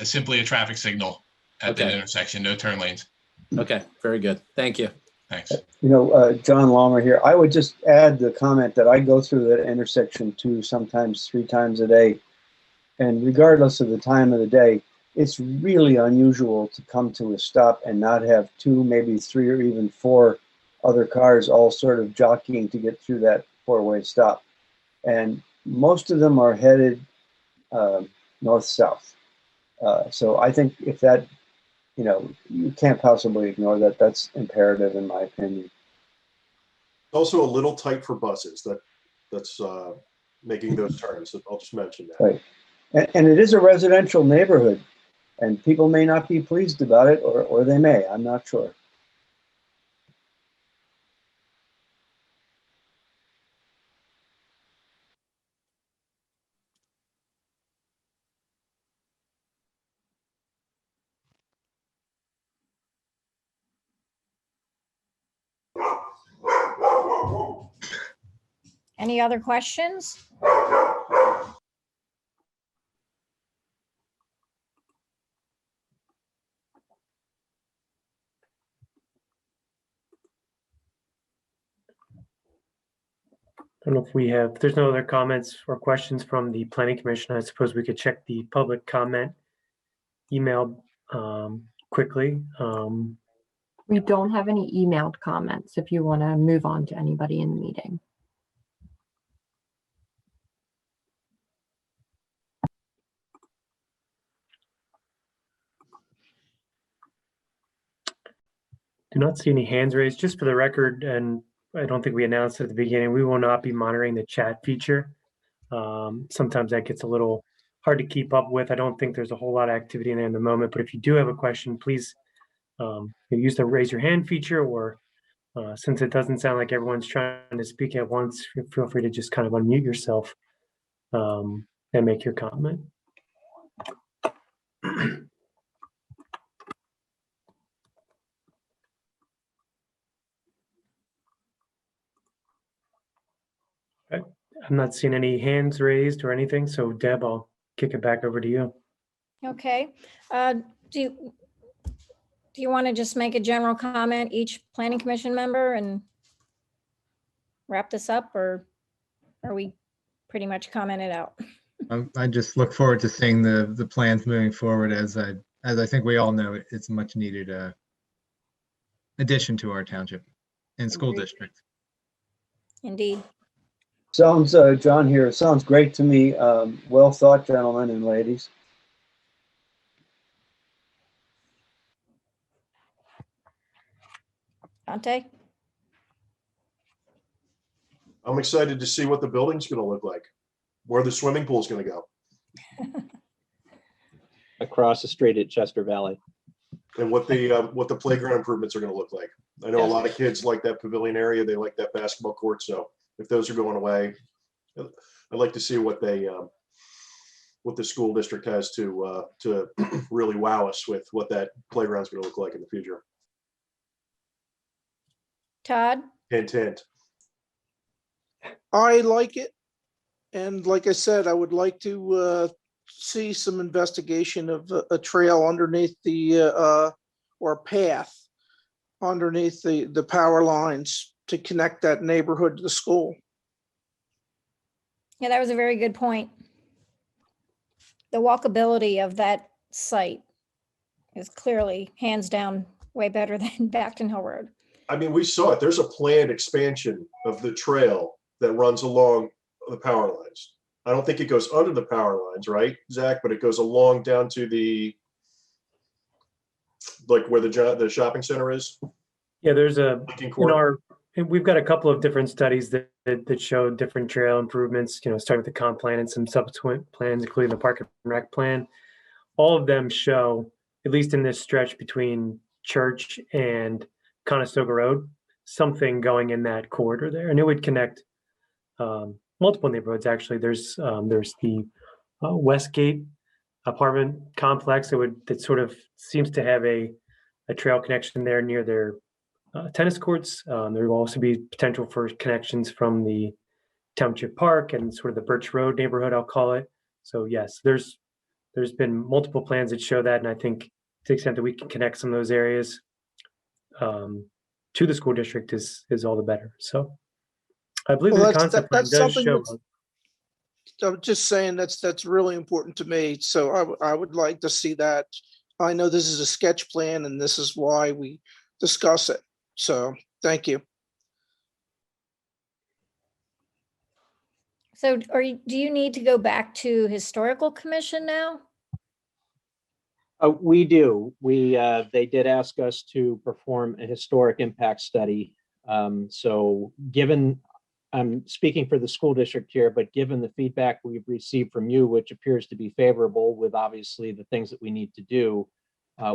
simply a traffic signal at the intersection, no turn lanes. Okay, very good. Thank you. Thanks. You know, John Lawmer here. I would just add the comment that I go through that intersection 2, sometimes 3 times a day. And regardless of the time of the day, it's really unusual to come to a stop and not have 2, maybe 3, or even 4 other cars all sort of jockeying to get through that 4-way stop. And most of them are headed north-south. So I think if that, you know, you can't possibly ignore that. That's imperative in my opinion. Also a little tight for buses that's making those turns. I'll just mention that. Right. And it is a residential neighborhood, and people may not be pleased about it, or they may, I'm not sure. Any other questions? I don't know if if there's no other comments or questions from the Planning Commission, I suppose we could check the public comment email quickly. We don't have any emailed comments if you want to move on to anybody in the meeting. Do not see any hands raised. Just for the record, and I don't think we announced at the beginning, we will not be monitoring the chat feature. Sometimes that gets a little hard to keep up with. I don't think there's a whole lot of activity in there in the moment, but if you do have a question, please use the raise your hand feature or Since it doesn't sound like everyone's trying to speak at once, feel free to just kind of unmute yourself and make your comment. Okay. I'm not seeing any hands raised or anything, so Deb, I'll kick it back over to you. Okay. Do you want to just make a general comment, each planning commission member, and wrap this up, or are we pretty much commented out? I just look forward to seeing the plans moving forward. As I think we all know, it's a much needed addition to our township and school Agreed. district. Indeed. Sounds, John here, sounds great to me. Well thought, gentlemen and ladies. Dante? I'm excited to see what the building's going to look like, where the swimming pool's going to go, Across the street at Chester Valley. and what the playground improvements are going to look like. I know a lot of kids like that pavilion area. They like that basketball court. So if those are going away, I'd like to see what the school district has to really wow us with what that playground's going to look like in the future. Todd? Hint, hint. I like it. And like I said, I would like to see some investigation of a trail underneath the, or a path underneath the power lines to connect that neighborhood to the school. Yeah, that was a very good point. The walkability of that site is clearly hands down way better than Backton Hill Road. I mean, we saw it. There's a planned expansion of the trail that runs along the power lines. I don't think it goes under the power lines, right, Zach? But it goes along down to the, like where the shopping center is. Yeah, there's Lincoln Court. we've got a couple of different studies that show different trail improvements, starting with the comp plan and some subsequent plans, including the park and rec plan. All of them show, at least in this stretch between Church and Conestoga Road, something going in that corridor there, and it would connect multiple neighborhoods. Actually, there's the Westgate apartment complex that sort of seems to have a trail connection there near their tennis courts. There will also be potential for connections from the Township Park and sort of the Birch Road neighborhood, I'll call it. So yes, there's been multiple plans that show that, and I think to the extent that we can connect some of those areas to the school district is all the better. So I believe the concept plan does show. I'm just saying that's really important to me. So I would like to see that. I know this is a sketch plan and this is why we discuss it. So thank you. So do you need to go back to Historical Commission now? We do. They did ask us to perform a historic impact study. So given, I'm speaking for the school district here, but given the feedback we've received from you, which appears to be favorable with obviously the things that we need to do,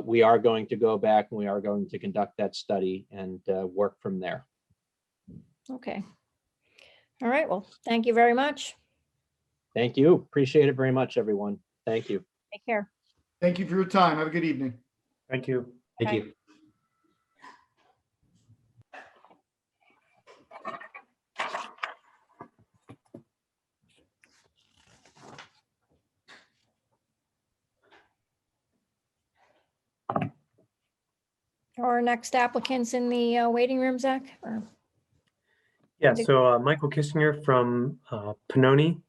we are going to go back and we are going to conduct that study and work from there. Okay. All right. Well, thank you very much. Thank you. Appreciate it very much, everyone. Thank you. Take care. Thank you for your time. Have a good evening. Thank you. Thank Bye. you. Our next applicants in the waiting room, Zach? Or- Yeah, so Michael Kissinger from Pannoni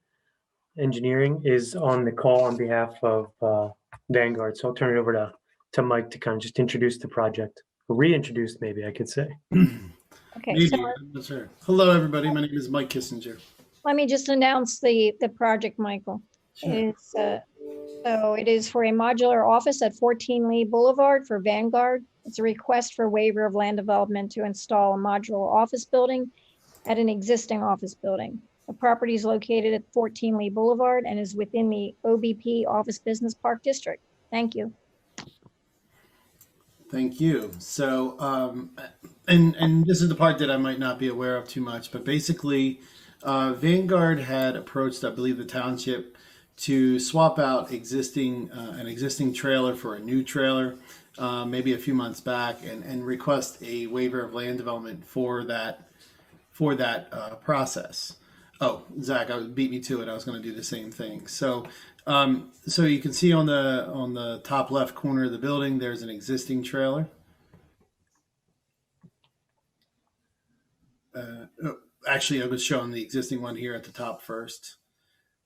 Engineering is on the call on behalf of Vanguard. So I'll turn it over to Mike to kind of just introduce the project, or reintroduce maybe I could say. Okay, Maybe, so I'm not sure. Hello, everybody. My name is Mike Kissinger. let me just announce the project, Michael. Sure. So it is for a modular office at 14 Lee Boulevard for Vanguard. It's a request for waiver of land development to install a modular office building at an existing office building. The property is located at 14 Lee Boulevard and is within the OBP Office Business Park District. Thank you. Thank you. So, and this is the part that I might not be aware of too much, but basically, Vanguard had approached, I believe, the township to swap out an existing trailer for a new trailer, maybe a few months back, and request a waiver of land development for that process. Oh, Zach, beat me to it. I was going to do the same thing. So you can see on the top left corner of the building, there's an existing trailer. Actually, I was showing the existing one here at the top first.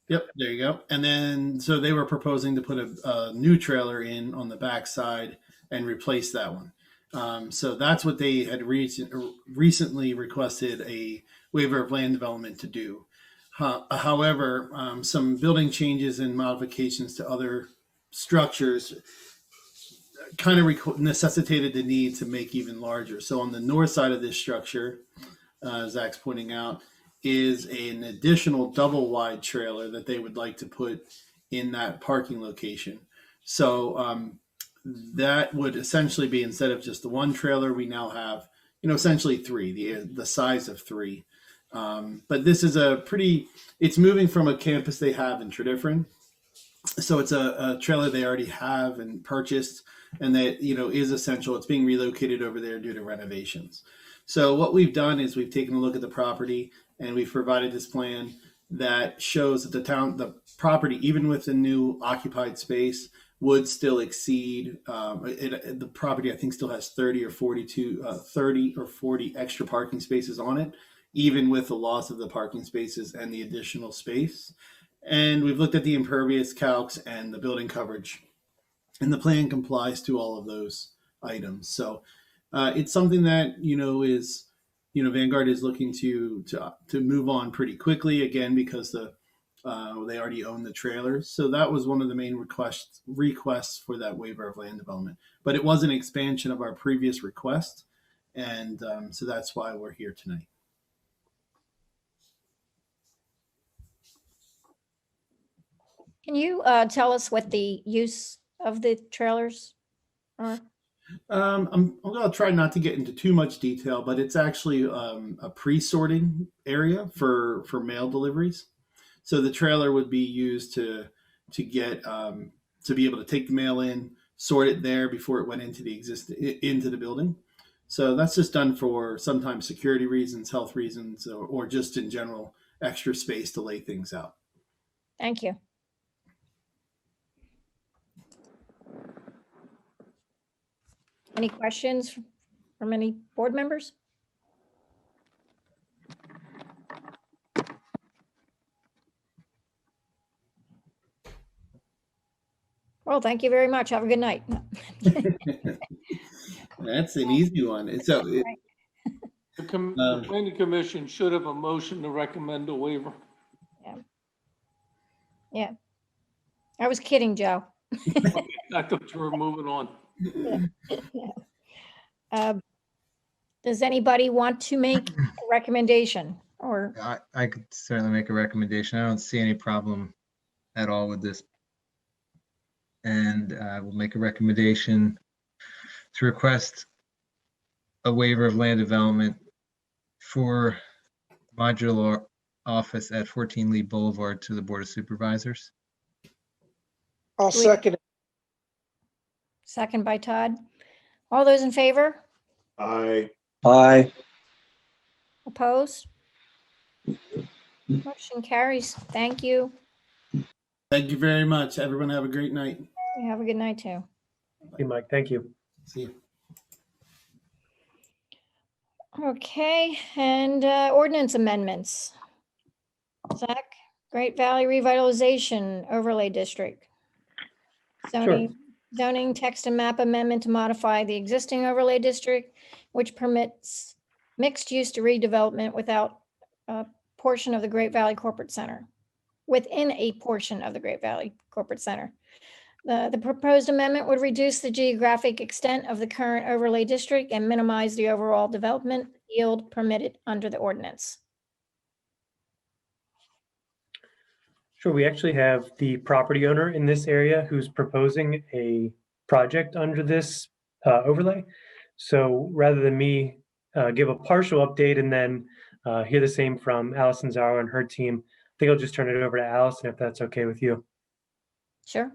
Yep, there you go. And then, so they were proposing to put a new trailer in on the backside and replace that one. So that's what they had recently requested a waiver of land development to do. However, some building changes and modifications to other structures kind of necessitated the need to make even larger. So on the north side of this structure, Zach's pointing out, is an additional double wide trailer that they would like to put in that parking location. So that would essentially be, instead of just the one trailer, we now have, essentially three, the size of three. But this is it's moving from a campus they have in Tredyffrin. So it's a trailer they already have and purchased, and that, is essential. It's being relocated over there due to renovations. So what we've done is we've taken a look at the property and we've provided this plan that shows that the property, even with the new occupied space, would still exceed the property. I think still has 30 or 40 extra parking spaces on it, even with the loss of the parking spaces and the additional space. And we've looked at the impervious calcs and the building coverage, and the plan complies to all of those items. So it's something that, is, Vanguard is looking to move on pretty quickly, again, because they already own the trailers. So that was one of the main requests for that waiver of land development. But it was an expansion of our previous request. And so that's why we're here tonight. Can you tell us what the use of the trailers are? I'll try not to get into too much detail, but it's actually a pre-sorting area for mail deliveries. So the trailer would be used to get to be able to take the mail in, sort it there before it went into the building. So that's just done for sometimes security reasons, health reasons, or just in general extra space to lay things out. Thank you. Any questions from any board members? Well, thank you very much. Have a good night. That's an easy one. The planning commission should have a motion to recommend a waiver. Yeah. I was kidding, Joe. I thought you were moving on. Does anybody want to make a recommendation? Or I could certainly make a recommendation. I don't see any problem at all with this. And I will make a recommendation to request a waiver of land development for modular office at 14 Lee Boulevard to the Board of Supervisors. I'll second it. Second by Todd. All those in favor? Aye. Aye. Opposed? Motion carries. Thank you. Thank you very much. Everyone have a great night. You have a good night too. Hey, Mike, thank you. See you. Okay, and ordinance amendments. Zach, Great Valley Revitalization Overlay District. Zoning text and map amendment to modify the existing overlay district, which permits mixed use to redevelopment without a portion of the Great Valley Corporate Center, within a portion of the Great Valley Corporate Center. The proposed amendment would reduce the geographic extent of the current overlay district and minimize the overall development yield permitted under the ordinance. Sure, we actually have the property owner in this area who's proposing a project under this overlay. So rather than me give a partial update and then hear the same from Allison Zaro and her team, I think I'll just turn it over to Allison if that's okay with you. Sure.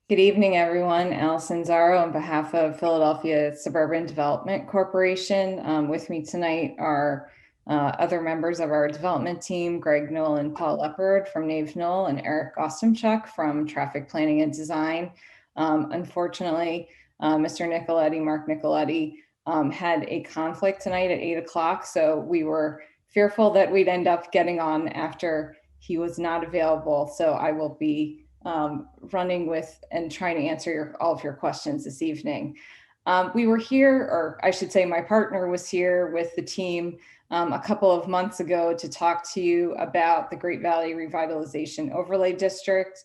Good evening, everyone. Allison Zaro on behalf of Philadelphia Suburban Development Corporation. With me tonight are other members of our development team, Greg Knoll and Paul Leopard from Nave Knoll and Eric Ostomchuk from Traffic Planning and Design. Unfortunately, Mr. Nicoletti, Mark Nicoletti, had a conflict tonight at 8 o'clock. So we were fearful that we'd end up getting on after he was not available. So I will be running with and trying to answer all of your questions this evening. We were here, or I should say my partner was here with the team a couple of months ago to talk to you about the Great Valley Revitalization Overlay District.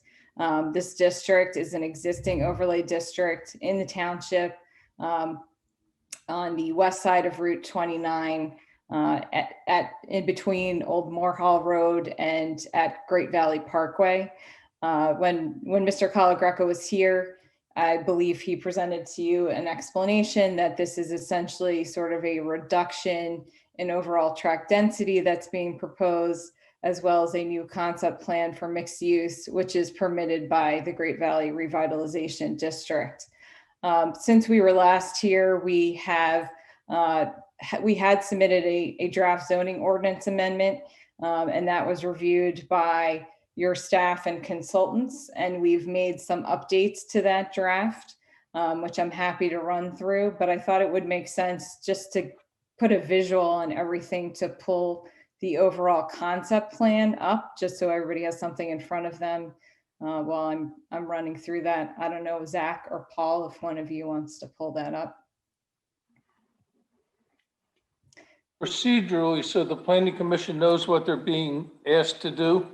This district is an existing overlay district in the township on the west side of Route 29 in between Old Moore Hall Road and at Great Valley Parkway. When Mr. Calagreco was here, I believe he presented to you an explanation that this is essentially sort of a reduction in overall tract density that's being proposed, as well as a new concept plan for mixed use, which is permitted by the Great Valley Revitalization District. Since we were last here, we had submitted a draft zoning ordinance amendment, and that was reviewed by your staff and consultants, and we've made some updates to that draft, which I'm happy to run through, but I thought it would make sense just to put a visual on everything to pull the overall concept plan up, just so everybody has something in front of them while I'm running through that. I don't know, Zach or Paul, if one of you wants to pull that up. Procedurally, so the planning commission knows what they're being asked to do.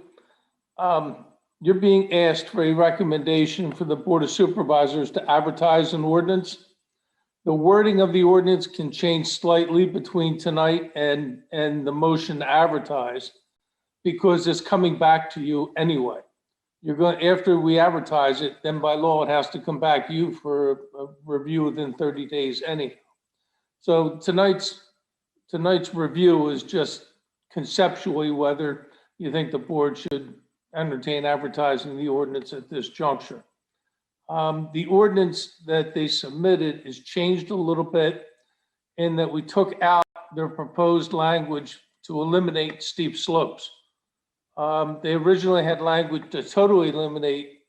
You're being asked for a recommendation for the Board of Supervisors to advertise an ordinance. The wording of the ordinance can change slightly between tonight and the motion to advertise because it's coming back to you anyway. You're going, after we advertise it, then by law, it has to come back to you for a review within 30 days anyhow. So tonight's review is just conceptually whether you think the board should entertain advertising the ordinance at this juncture. The ordinance that they submitted is changed a little bit in that we took out their proposed language to eliminate steep slopes. They originally had language to totally eliminate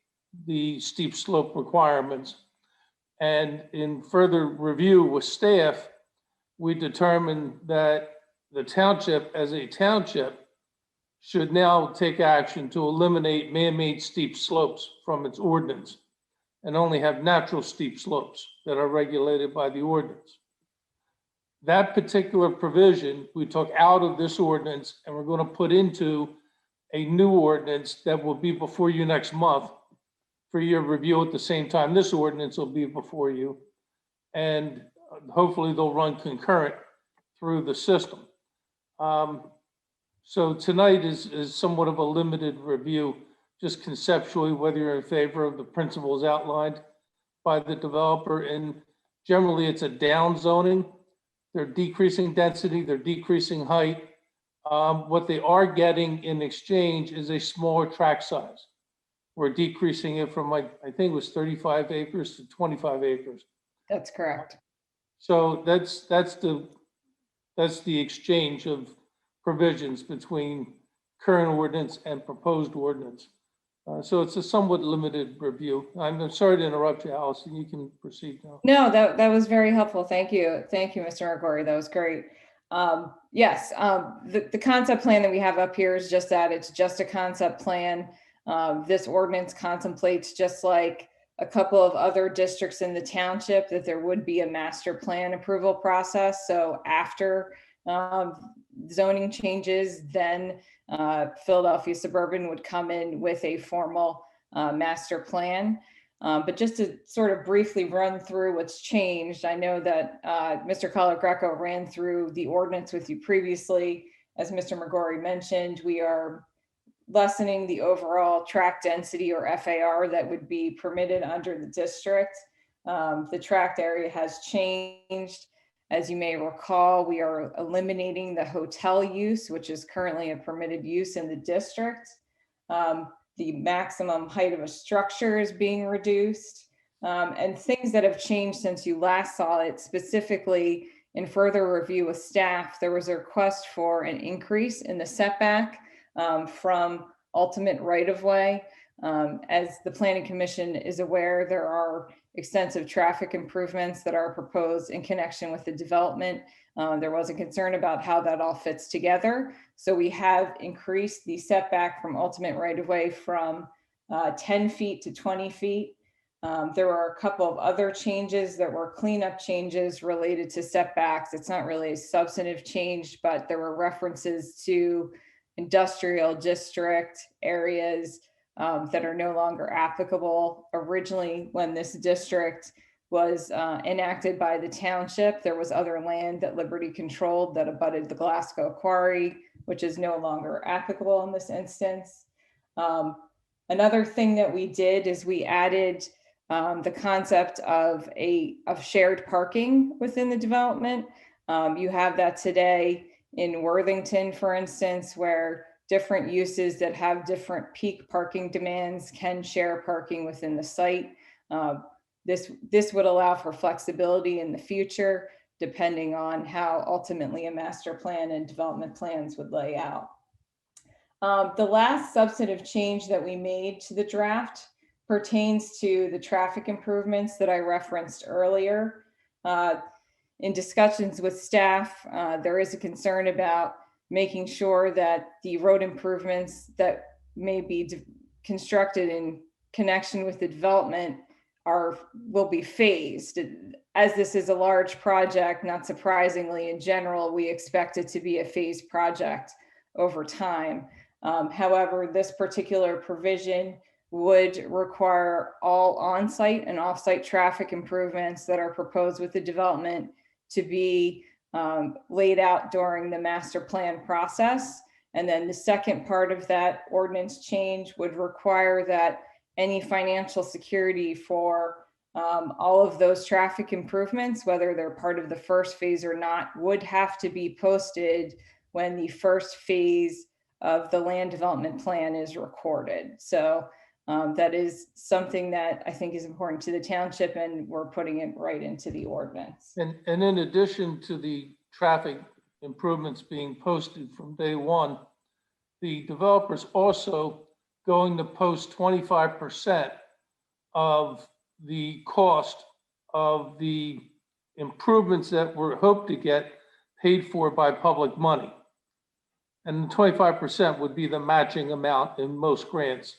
the steep slope requirements. And in further review with staff, we determined that the township as a township should now take action to eliminate man-made steep slopes from its ordinance and only have natural steep slopes that are regulated by the ordinance. That particular provision we took out of this ordinance and we're going to put into a new ordinance that will be before you next month for your review at the same time this ordinance will be before you. And hopefully they'll run concurrent through the system. So tonight is somewhat of a limited review, just conceptually, whether you're in favor of the principles outlined by the developer. And generally it's a down zoning. They're decreasing density, they're decreasing height. What they are getting in exchange is a smaller tract size. We're decreasing it from I think it was 35 acres to 25 acres. That's correct. So that's the exchange of provisions between current ordinance and proposed ordinance. So it's a somewhat limited review. I'm sorry to interrupt you, Allison. You can proceed now. No, that was very helpful. Thank you. Thank you, Mr. Argori. That was great. Yes, the concept plan that we have up here is just that. It's just a concept plan. This ordinance contemplates, just like a couple of other districts in the township, that there would be a master plan approval process. So after zoning changes, then Philadelphia Suburban would come in with a formal master plan. But just to sort of briefly run through what's changed, I know that Mr. Calagreco ran through the ordinance with you previously. As Mr. Magori mentioned, we are lessening the overall tract density, or FAR, that would be permitted under the district. The tract area has changed. As you may recall, we are eliminating the hotel use, which is currently a permitted use in the district. The maximum height of a structure is being reduced. And things that have changed since you last saw it, specifically in further review with staff, there was a request for an increase in the setback from ultimate right-of-way. As the Planning Commission is aware, there are extensive traffic improvements that are proposed in connection with the development. There was a concern about how that all fits together. So we have increased the setback from ultimate right-of-way from 10 feet to 20 feet. There were a couple of other changes that were cleanup changes related to setbacks. It's not really a substantive change, but there were references to industrial district areas that are no longer applicable. Originally, when this district was enacted by the township, there was other land that Liberty controlled that abutted the Glasgow quarry, which is no longer applicable in this instance. Another thing that we did is we added the concept of shared parking within the development. You have that today in Worthington, for instance, where different uses that have different peak parking demands can share parking within the site. This would allow for flexibility in the future, depending on how ultimately a master plan and development plans would lay out. The last substantive change that we made to the draft pertains to the traffic improvements that I referenced earlier. In discussions with staff, there is a concern about making sure that the road improvements that may be constructed in connection with the development will be phased. As this is a large project, not surprisingly, in general, we expect it to be a phased project over time. However, this particular provision would require all on-site and off-site traffic improvements that are proposed with the development to be laid out during the master plan process. And then the second part of that ordinance change would require that any financial security for all of those traffic improvements, whether they're part of the first phase or not, would have to be posted when the first phase of the land development plan is recorded. So that is something that I think is important to the township, and we're putting it right into the ordinance. And in addition to the traffic improvements being posted from day one, the developer's also going to post 25% of the cost of the improvements that were hoped to get paid for by public money. And the 25% would be the matching amount in most grants.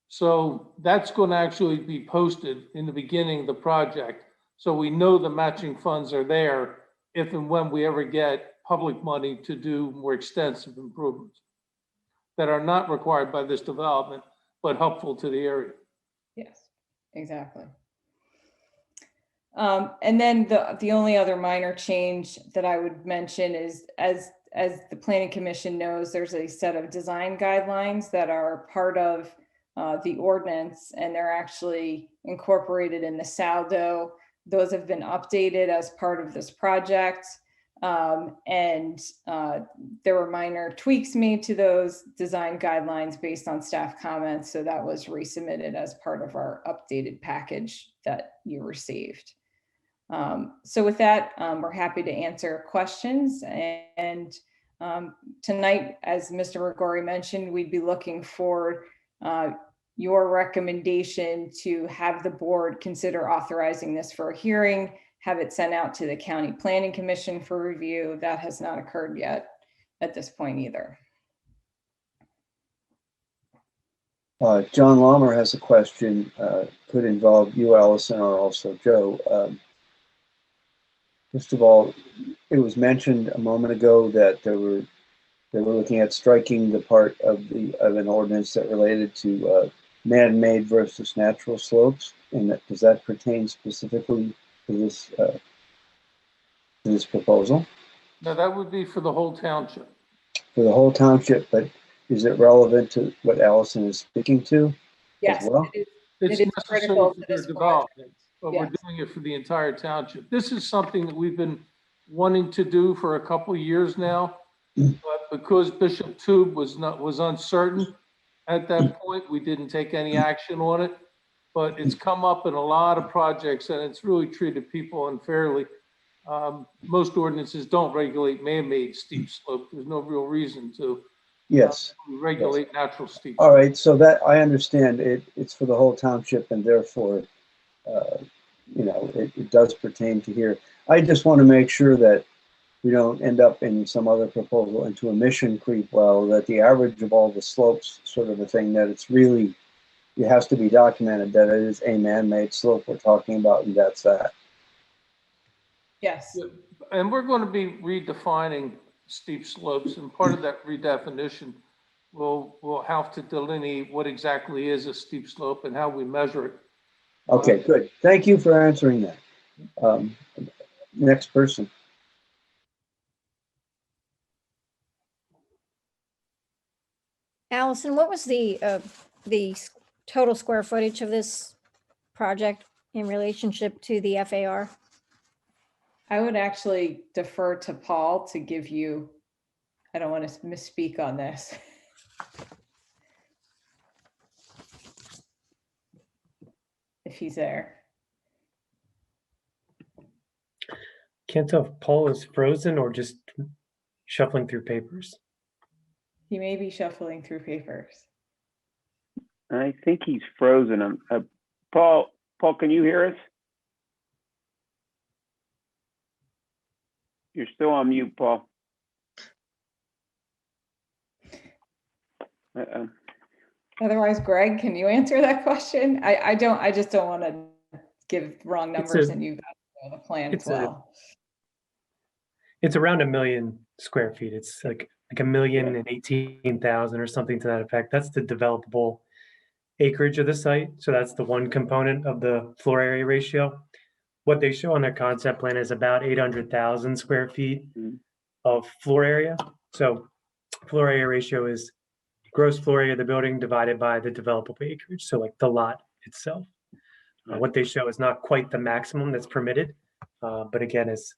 So that's going to actually be posted in the beginning of the project. So we know the matching funds are there if and when we ever get public money to do more extensive improvements that are not required by this development, but helpful to the area. Yes, exactly. And then the only other minor change that I would mention is, as the Planning Commission knows, there's a set of design guidelines that are part of the ordinance, and they're actually incorporated in the saldo. Those have been updated as part of this project. And there were minor tweaks made to those design guidelines based on staff comments. So that was resubmitted as part of our updated package that you received. So with that, we're happy to answer questions. And tonight, as Mr. Gregori mentioned, we'd be looking for your recommendation to have the board consider authorizing this for a hearing, have it sent out to the County Planning Commission for review. That has not occurred yet at this point either. John Lommer has a question, could involve you, Allison, or also Joe. First of all, it was mentioned a moment ago that they were looking at striking the part of an ordinance that related to man-made versus natural slopes, and does that pertain specifically to this proposal? Now that would be for the whole township. For the whole township, but is it relevant to what Allison is speaking to? Yes, as well? It's it is critical to for their this development, but we're doing it for the entire township. This is something that we've been wanting to do for a couple of years now, but because Bishop Tube was uncertain at that point, we didn't take any action on it. But it's come up in a lot of projects, and it's really treated people unfairly. Most ordinances don't regulate man-made steep slope. There's no real reason to. Yes. We regulate natural steep. All right, so that I understand it's for the whole township, and therefore, it does pertain to here. I just want to make sure that we don't end up in some other proposal into a mission creep well, that the average of all the slopes sort of a thing, that it's really, it has to be documented that it is a man-made slope we're talking about, and that's that. Yes. And we're going to be redefining steep slopes, and part of that redefinition will have to delineate what exactly is a steep slope and how we measure it. Okay, good. Thank you for answering that. Next person. Allison, what was the total square footage of this project in relationship to the FAR? I would actually defer to Paul to give you, I don't want to misspeak on this. If he's there. Can't tell if Paul is frozen or just shuffling through papers. He may be shuffling through papers. I think he's frozen. Paul, can you hear us? You're still on mute, Paul. Otherwise, Greg, can you answer that question? I just don't want to give wrong numbers and you've got the plan as well. It's around 1 million square feet. It's like 1,018,000 or something to that effect. That's the developable acreage of the site. So that's the one component of the floor area ratio. What they show on their concept plan is about 800,000 square feet of floor area. So floor area ratio is gross floor area of the building divided by the developable acreage. So like the lot itself. What they show is not quite the maximum that's permitted. But again, as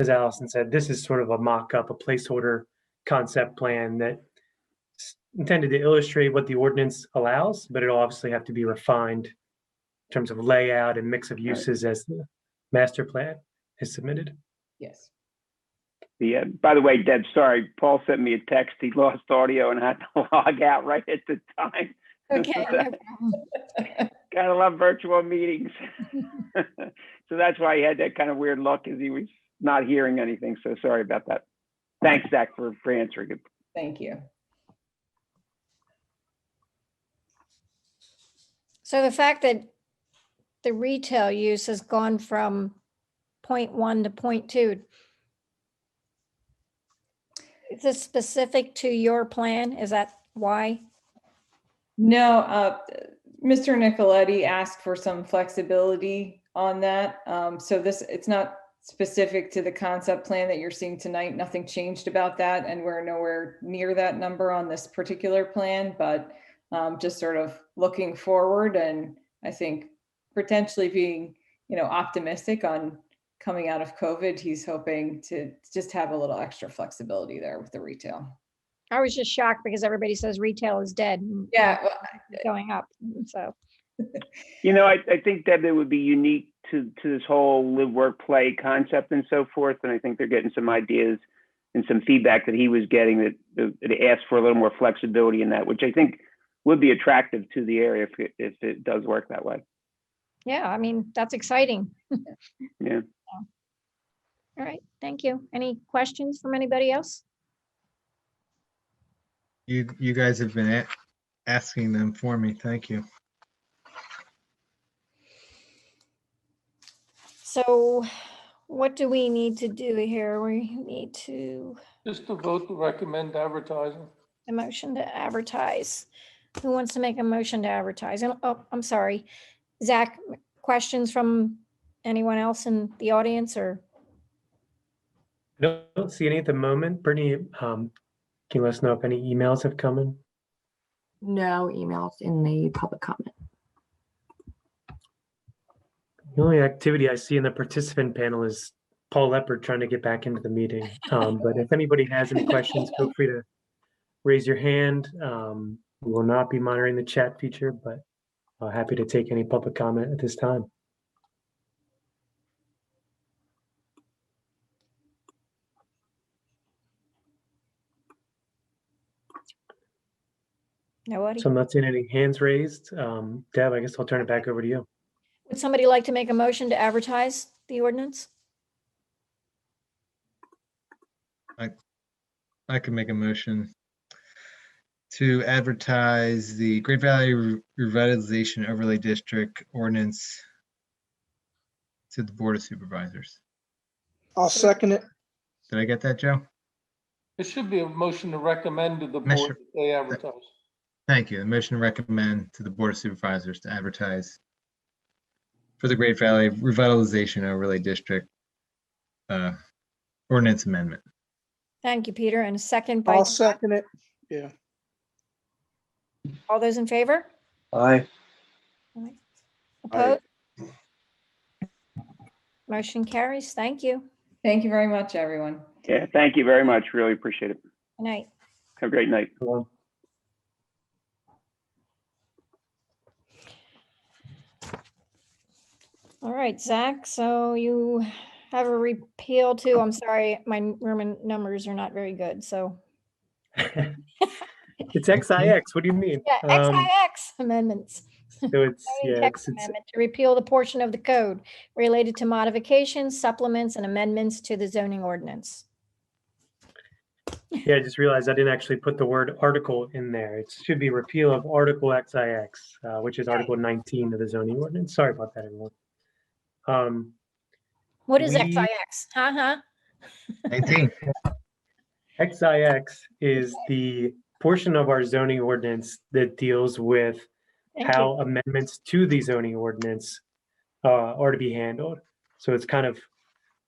Allison said, this is sort of a mock-up, a placeholder concept plan that intended to illustrate what the ordinance allows, but it'll obviously have to be refined in terms of layout and mix of uses as the master plan is submitted. Yes. Yeah. By the way, Deb, sorry, Paul sent me a text. He lost audio and had to log out right at the time. Okay. No problem. Gotta love virtual meetings. So that's why he had that kind of weird look, as he was not hearing anything. So sorry about that. Thanks, Zach, for answering it. Thank you. So the fact that the retail use has gone from 0.1 to 0.2, is this specific to your plan? Is that why? No, Mr. Nicoletti asked for some flexibility on that. So it's not specific to the concept plan that you're seeing tonight. Nothing changed about that, and we're nowhere near that number on this particular plan, but just sort of looking forward, and I think potentially being, optimistic on coming out of COVID. He's hoping to just have a little extra flexibility there with the retail. I was just shocked because everybody says retail is dead. Yeah. Going up. So. I think that it would be unique to this whole live, work, play concept and so forth. And I think they're getting some ideas and some feedback that he was getting that asked for a little more flexibility in that, which I think would be attractive to the area if it does work that way. Yeah, I mean, that's exciting. Yeah. All right, thank you. Any questions from anybody else? You guys have been asking them for me. Thank you. So what do we need to do here? We need to. Just to vote to recommend advertising. A motion to advertise. Who wants to make a motion to advertise? Oh, I'm sorry. Zach, questions from anyone else in the audience or? I don't see any at the moment. Brittany, can you let us know if any emails have come in? No emails in the public comment. The only activity I see in the participant panel is Paul Leopard trying to get back into the meeting. But if anybody has any questions, feel free to raise your hand. We will not be monitoring the chat feature, but happy to take any public comment at this time. Nobody? So I'm not seeing any hands raised. Deb, I guess I'll turn it back over to you. Would somebody like to make a motion to advertise the ordinance? I can make a motion to advertise the Great Valley Revitalization Overlay District ordinance to the Board of Supervisors. I'll second it. Did I get that, Joe? There should be a motion to recommend to the Commissioner- board that they advertise. Thank you. The motion to recommend to the Board of Supervisors to advertise for the Great Valley Revitalization Overlay District ordinance amendment. Thank you, Peter. And a second by, I'll second it. Yeah. all those in favor? Aye. Opposed? Motion carries. Thank you. Thank you very much, everyone. Yeah, thank you very much. Really appreciate it. Good night. Have a great night. All right, Zach, so you have a repeal too. I'm sorry, my Roman numbers are not very good, so. It's XIX. What do you mean? Yeah, XIX amendments. So it's, Zoning yeah, text it's amendment to repeal the portion of the code related to modifications, supplements, and amendments to the zoning ordinance. yeah, I just realized I didn't actually put the word article in there. It should be repeal of Article XIX, which is Article 19 of the zoning ordinance. Sorry about that, everyone. What is We- XIX? Huh? 19. XIX is the portion of our zoning ordinance that deals with Thank how amendments to the zoning ordinance are to be handled. So it's kind of,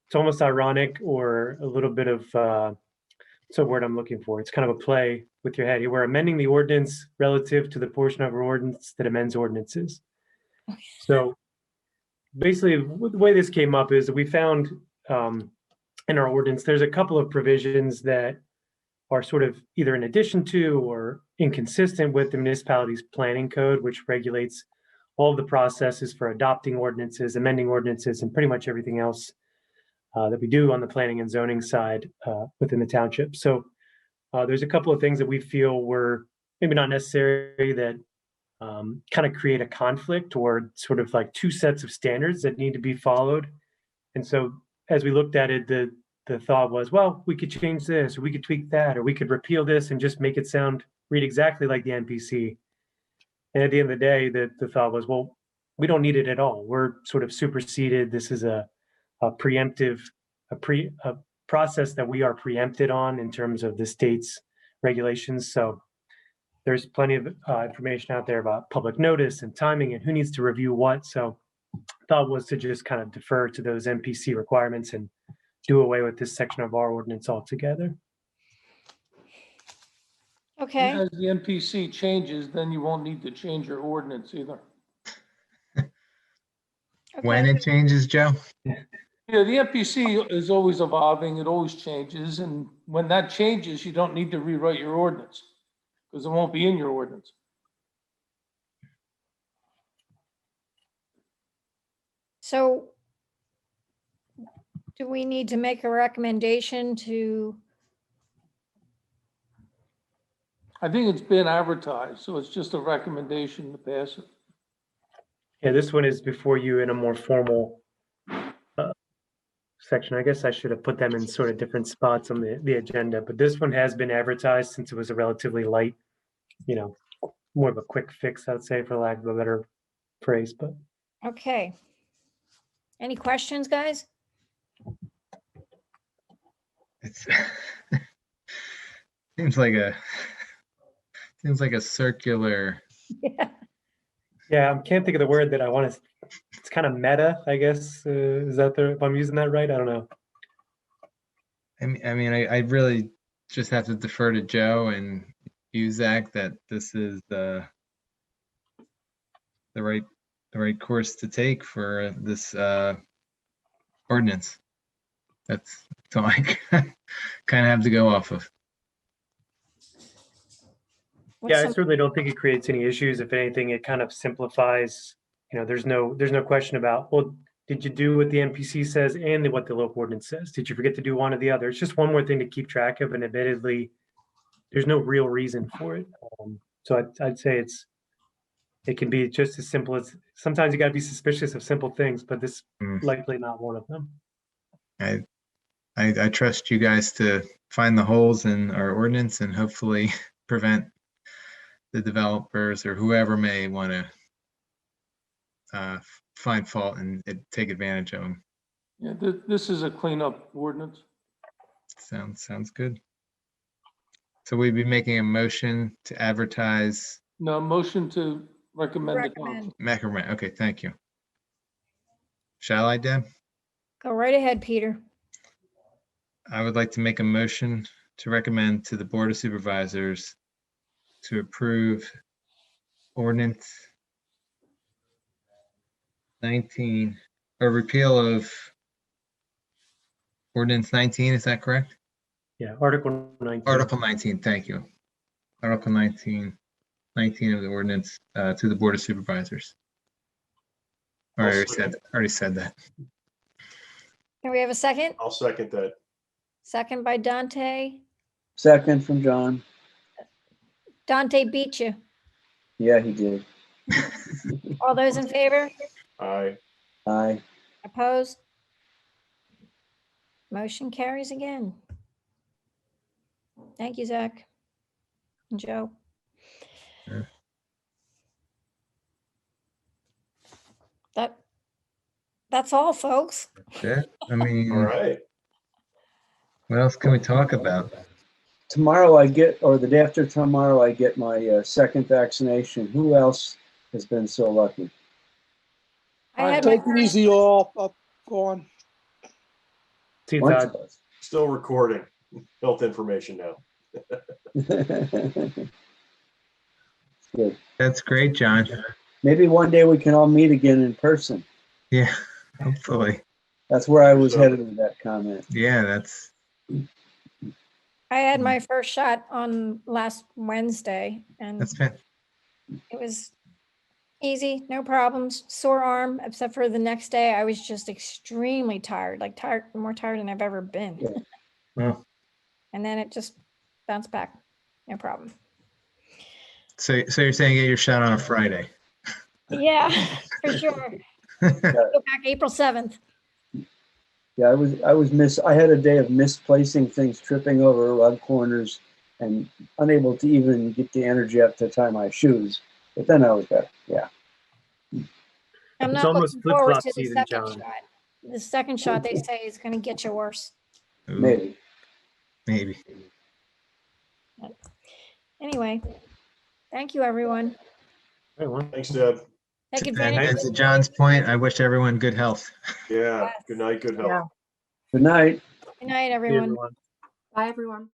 it's almost ironic or a little bit of, what's the word I'm looking for? It's kind of a play with your head. We're amending the ordinance relative to the portion of our ordinance that amends ordinances. So basically, the way this came up is that we found in our ordinance, there's a couple of provisions that are sort of either in addition to or inconsistent with the municipality's planning code, which regulates all of the processes for adopting ordinances, amending ordinances, and pretty much everything else that we do on the planning and zoning side within the township. So there's a couple of things that we feel were maybe not necessary that kind of create a conflict or sort of like two sets of standards that need to be followed. And so as we looked at it, the thought was, well, we could change this, or we could tweak that, or we could repeal this and just make it read exactly like the NPC. And at the end of the day, the thought was, well, we don't need it at all. We're sort of superseded. This is a preemptive, a process that we are preempted on in terms of the state's regulations. So there's plenty of information out there about public notice and timing and who needs to review what. So thought was to just kind of defer to those NPC requirements and do away with this section of our ordinance altogether. Okay. As the NPC changes, then you won't need to change your ordinance either. When it changes, Joe? Yeah, the NPC is always evolving, it always changes, and when that changes, you don't need to rewrite your ordinance, because it won't be in your ordinance. So do we need to make a recommendation to, I think it's been advertised, so it's just a recommendation to pass it. Yeah, this one is before you in a more formal section. I guess I should have put them in sort of different spots on the agenda, but this one has been advertised since it was a relatively light, more of a quick fix, I'd say, for lack of a better phrase, but. okay. Any questions, guys? It's seems like a circular. Yeah, I can't think of the word that I want to. It's kind of meta, I guess. Is that if I'm using that right? I don't know. I mean, I really just have to defer to Joe and you, Zach, that this is the right the right course to take for this ordinance. That's all I kind of have to go off of. What's Yeah, I some- certainly don't think it creates any issues. If anything, it kind of simplifies, there's no question about, well, did you do what the NPC says and what the local ordinance says? Did you forget to do one or the other? It's just one more thing to keep track of, and admittedly, there's no real reason for it. So I'd say it can be just as simple as, sometimes you got to be suspicious of simple things, but this likely not one of them. I trust you guys to find the holes in our ordinance and hopefully prevent the developers or whoever may want to find fault and take advantage of them. Yeah, this is a cleanup ordinance. Sounds good. So we'd be making a motion to advertise. No, motion to recommend the council. Recommend. Okay, thank you. Shall I, Deb? Go right ahead, Peter. I would like to make a motion to recommend to the Board of Supervisors to approve ordinance 19, or repeal of ordinance 19, is that correct? Yeah, Article 19. Article 19, thank you. Article 19 of the ordinance to the Board of Supervisors. I already said that. Can we have a second? I'll second that. Second by Dante. Second from John. Dante beat you. Yeah, he did. All those in favor? Aye. Aye. Opposed? Motion carries again. Thank you, Zach and Joe. Sure. That's all, folks. Yeah, I mean, All right. what else can we talk about? Tomorrow or the day after tomorrow, I get my second vaccination. Who else has been so lucky? I had my Take it easy, all. Up, go on. See, Bunch Todd, of us. Still recording health information now. Good. That's great, John. Maybe one day we can all meet again in person. Yeah, hopefully. That's where I was So- headed with that comment. Yeah, that's I had my first shot on last Wednesday, and fair. it was easy, no problems. Sore arm, except for the next day, I was just extremely tired, more tired than I've ever been. Yeah. Well, And then it just bounced back, no problem. so you're saying get your shot on a Friday? Yeah, for sure. Go back April 7th. Yeah, I had a day of misplacing things, tripping over rug corners, and unable to even get the energy up to tie my shoes. But then I was better. Yeah. I'm It's not almost looking forward flip-flop to the season, second John. shot. The second shot, they say, is going to get you worse. Ooh, Maybe. Anyway, thank you, everyone. everyone. Thanks, Deb. Take And advantage. to John's point, I wish everyone good health. Yeah. Good night. Good health. Yeah. Good night. Good night, See everyone. everyone. Bye, everyone.